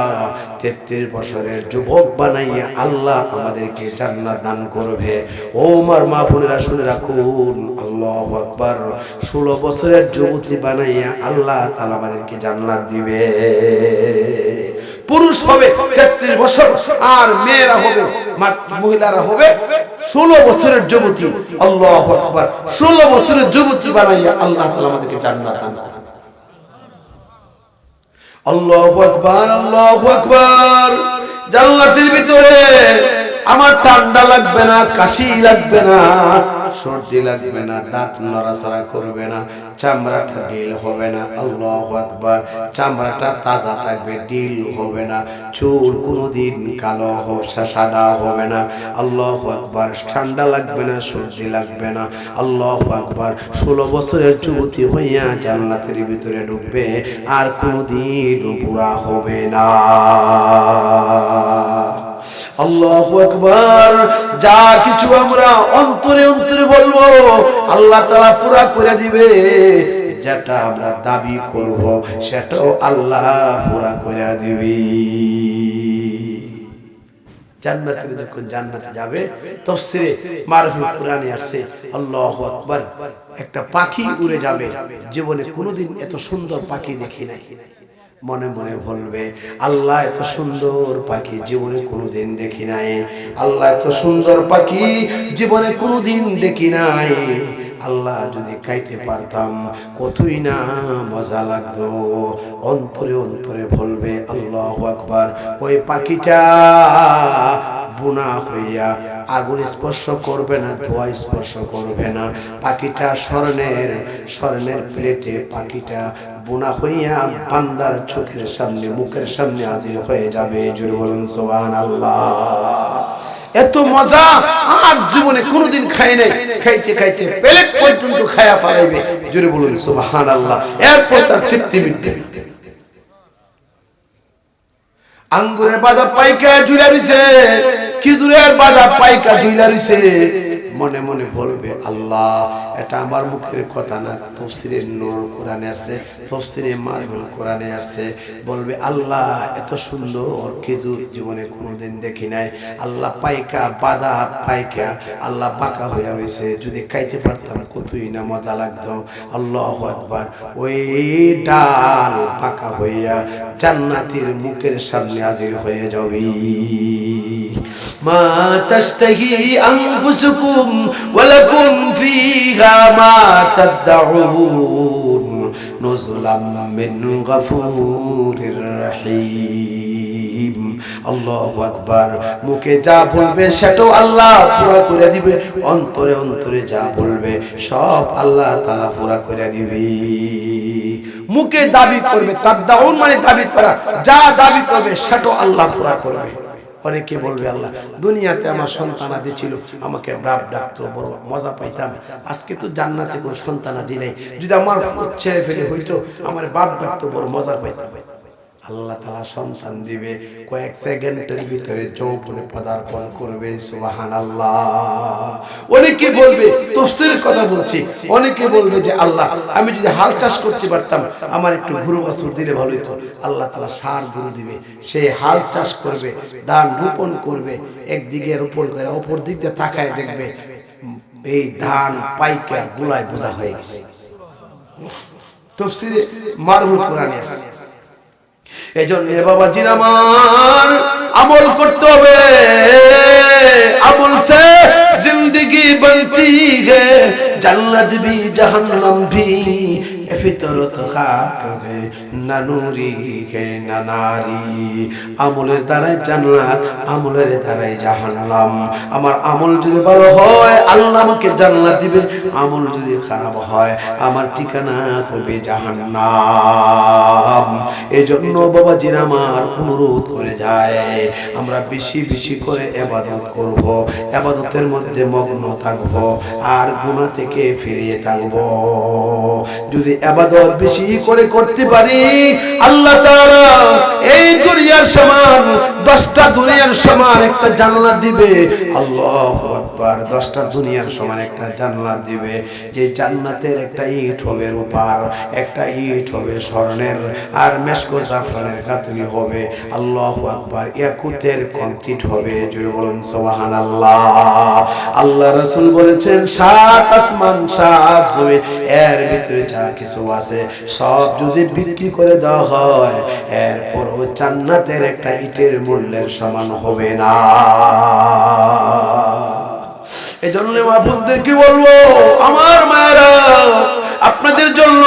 33 বছরের যুবক বানাইয়া আল্লাহ আমাদেরকে জান্নাত দান করবে ও আমার মা বোনেরা শুনে রাখুন আল্লাহু আকবার 16 বছরের যুবতী বানাইয়া আল্লাহ তাআলা আমাদেরকে জান্নাত দিবে পুরুষ হবে 33 বছর আর মেয়েরা হবে মহিলারা হবে 16 বছরের যুবতী আল্লাহু আকবার 16 বছরের যুবতী বানাইয়া আল্লাহ তাআলা আমাদেরকে জান্নাত দান করবে আল্লাহু আকবার আল্লাহু আকবার জান্নাতের ভিতরে আমার ঠান্ডা লাগবে না কাশি লাগবে না সর্দি লাগবে না দাঁত নড়াচড়া করবে না চামড়াটা ঢিল হবে না আল্লাহু আকবার চামড়াটা তাজা থাকবে ঢিল হবে না চুল কোনোদিন কালো সাদা হবে না আল্লাহু আকবার ঠান্ডা লাগবে না সর্দি লাগবে না আল্লাহু আকবার 16 বছরের যুবতী হইয়া জান্নাতের ভিতরে ঢুকবে আর কোনোদিন বুড়া হবে না আল্লাহু আকবার যা কিছু আমরা অন্তরে অন্তরে বলবো আল্লাহ তাআলা পুরা করে দিবে যেটা আমরা দাবি করব সেটাও আল্লাহ পুরা করে দিবে জান্নাতে যখন জান্নাতে যাবে তাফসীরে মারফুল কোরআনে আছে আল্লাহু আকবার একটা পাখি উড়ে যাবে জীবনে কোনোদিন এত সুন্দর পাখি দেখি নাই মনে মনে বলবে আল্লাহ এত সুন্দর পাখি জীবনে কোনোদিন দেখি নাই আল্লাহ এত সুন্দর পাখি জীবনে কোনোদিন দেখি নাই আল্লাহ যদি খাইতে পারতাম কতই না মজা লাগতো অন্তরে অন্তরে বলবে আল্লাহু আকবার ওই পাখিটা বুনা হইয়া আগুন স্পর্শ করবে না ধোঁয়া স্পর্শ করবে না পাখিটা স্বর্ণের প্লেটে পাখিটা বুনা হইয়া বান্দার চোখের সামনে মুখের সামনে হাজির হয়ে যাবে জোরে বলুন সুবহানাল্লাহ এত মজা আর জীবনে কোনোদিন খাই নাই খাইতে খাইতে প্লেট পর্যন্ত খায়া ফেলাইবে জোরে বলুন সুবহানাল্লাহ এরপর তার তৃপ্তি মিটবে আঙ্গুরের বাদা পাইকা ঝুলা রইছে খেজুরের বাদা পাইকা ঝুলা রইছে মনে মনে বলবে আল্লাহ এটা আমার মুখের কথা না তাফসীরে নূর কোরআনে আছে তাফসীরে মারফুল কোরআনে আছে বলবে আল্লাহ এত সুন্দর খেজুর জীবনে কোনোদিন দেখি নাই আল্লাহ পাইকা বাদা পাইকা আল্লাহ পাকা হইয়া রইছে যদি খাইতে পারতাম কতই না মজা লাগতো আল্লাহু আকবার ওই ডাল পাকা হইয়া জান্নাতের মুখের সামনে হাজির হয়ে যাবে মা তাশতাহি আনফুসুকুম ওয়া লাকুম ফীহা মা তাদউন নুজুলাম মিন গফুরির রহিম আল্লাহু আকবার। মুখে যা বলবে সেটাও আল্লাহ পুরা করে দিবে, অন্তরে অন্তরে যা বলবে সব আল্লাহ তাআলা পুরা করে দিবে। মুখে দাবি করবে, তাদাউন মানে দাবি করা, যা দাবি করবে সেটাও আল্লাহ পুরা করবে। অনেকে বলবে আল্লাহ দুনিয়াতে আমার সন্তানাদি ছিল, আমাকে বাপ ডাকতো, বড় মজা পাইতাম, আজকে তো জান্নাতে কোনো সন্তানাদি নেই, যদি আমার ছেলে ফেলে হইতো আমার বাপ ডাকতো, বড় মজা পাইতাম। আল্লাহ তাআলা সন্তান দিবে, কয়েক সেকেন্ডের ভিতরে যৌবনে পদার্পণ করবে। সুবহানাল্লাহ। অনেকে বলবে, তাফসীরের কথা বলছি, অনেকে বলবে যে আল্লাহ আমি যদি হাল চাষ করতে পারতাম, আমার একটু গরু বাছুর দিলে ভালো হতো। আল্লাহ তাআলা সার গরু দিবে, সে হাল চাষ করবে, ধান রোপণ করবে, একদিকে রোপণ করে অপর দিক দিয়ে তাকায় দেখবে এই ধান পাইকা গুলায় বোঝা হয়ে গেছে। তাফসীরে মারুল কোরআনে আছে। এজন্য বাবাজির আমার আমল করতে হবে, আমল সে জিंदगी बनती है, जन्नत भी जहन्नम भी फितरत खाक है, ना नूरी है ना नारी। আমলের দ্বারাই জান্নাত, আমলের দ্বারাই জাহান্নাম। আমার আমল যদি ভালো হয় আল্লাহ আমাকে জান্নাত দিবে, আমল যদি খারাপ হয় আমার ঠিকানা হবে জাহান্নাম। এজন্য বাবাজির আমার অনুরোধ করে যায় আমরা বেশি বেশি করে ইবাদত করব, ইবাদতের মধ্যে মগ্ন থাকব, আর গুনাহ থেকে ফিরিয়ে থাকব। যদি ইবাদত বেশি করে করতে পারি আল্লাহ তাআলা এই দুনিয়ার সমান 10টা দুনিয়ার সমান একটা জান্নাত দিবে। আল্লাহু আকবার। 10টা দুনিয়ার সমান একটা জান্নাত দিবে, যে জান্নাতের একটা ইট হবে রূপার, একটা ইট হবে স্বর্ণের, আর মেশকো জাফরানের গাঁথনি হবে। আল্লাহু আকবার। ইয়াকুতের কংক্রিট হবে। জোরে বলুন সুবহানাল্লাহ। আল্লাহ রাসূল বলেছেন 7 আসমান 7 জমিন এর ভিতরে যা কিছু আছে সব যদি বিক্রি করে দেওয়া হয় এরপরও জান্নাতের একটা ইটের মূল্যের সমান হবে না। এজন্য মা বোনদেরকে বলবো, আমার মায়েরা আপনাদের জন্য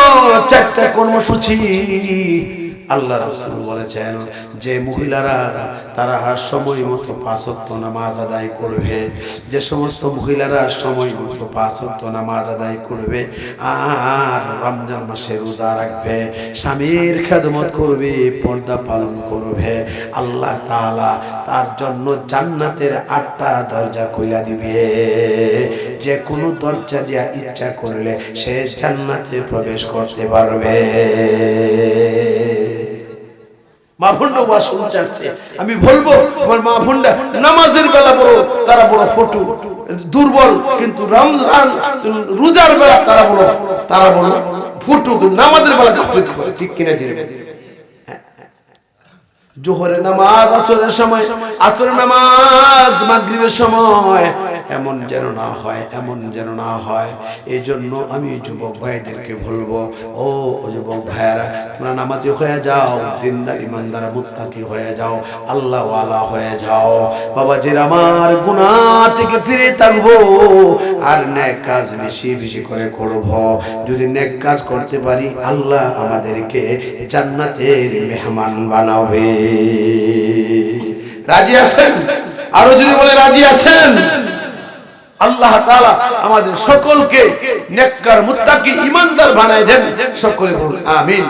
4টা কর্মসূচি আল্লাহ রাসূল বলেছেন, যে মহিলারা তারা সময় মতো 5 ওয়াক্ত নামাজ আদায় করবে, যে সমস্ত মহিলারা সময় মতো 5 ওয়াক্ত নামাজ আদায় করবে আর রমজান মাসে রোজা রাখবে, স্বামীর খেদমত করবে, পর্দা পালন করবে, আল্লাহ তাআলা তার জন্য জান্নাতের 8টা দরজা খুলে দিবে। যে কোনো দরজা দিয়া ইচ্ছা করলে সে জান্নাতে প্রবেশ করতে পারবে। মা বোনরা ওয়াজ শুনতে আসছে, আমি বলবো আমার মা বোনরা নামাজের বেলা বড় তারা বড় ফটু দুর্বল, কিন্তু রমজান রোজার বেলা তারা বড় ফটু, নামাজের বেলা গাফলতি করে। ঠিক কিনা? জোহরের নামাজ আসরের সময়, আসরের নামাজ মাগরিবের সময়, এমন যেন না হয়, এমন যেন না হয়। এই জন্য আমি যুবক ভাইদেরকে বলবো, ও যুবক ভাইয়ারা তোমরা নামাজি হয়ে যাও, দিনদার ইমানদার মুত্তাকি হয়ে যাও, আল্লাহ ওয়ালা হয়ে যাও। বাবাজির আমার গুনাহ থেকে ফিরে থাকবো আর নেক কাজ বেশি বেশি করে করব। যদি নেক কাজ করতে পারি আল্লাহ আমাদেরকে জান্নাতের মেহমান বানাবে। রাজি আছেন? আরো যদি বলে রাজি আছেন? আল্লাহ তাআলা আমাদের সকলকে নেককার মুত্তাকি ইমানদার বানায় দেন। সকলে বলুন আমিন।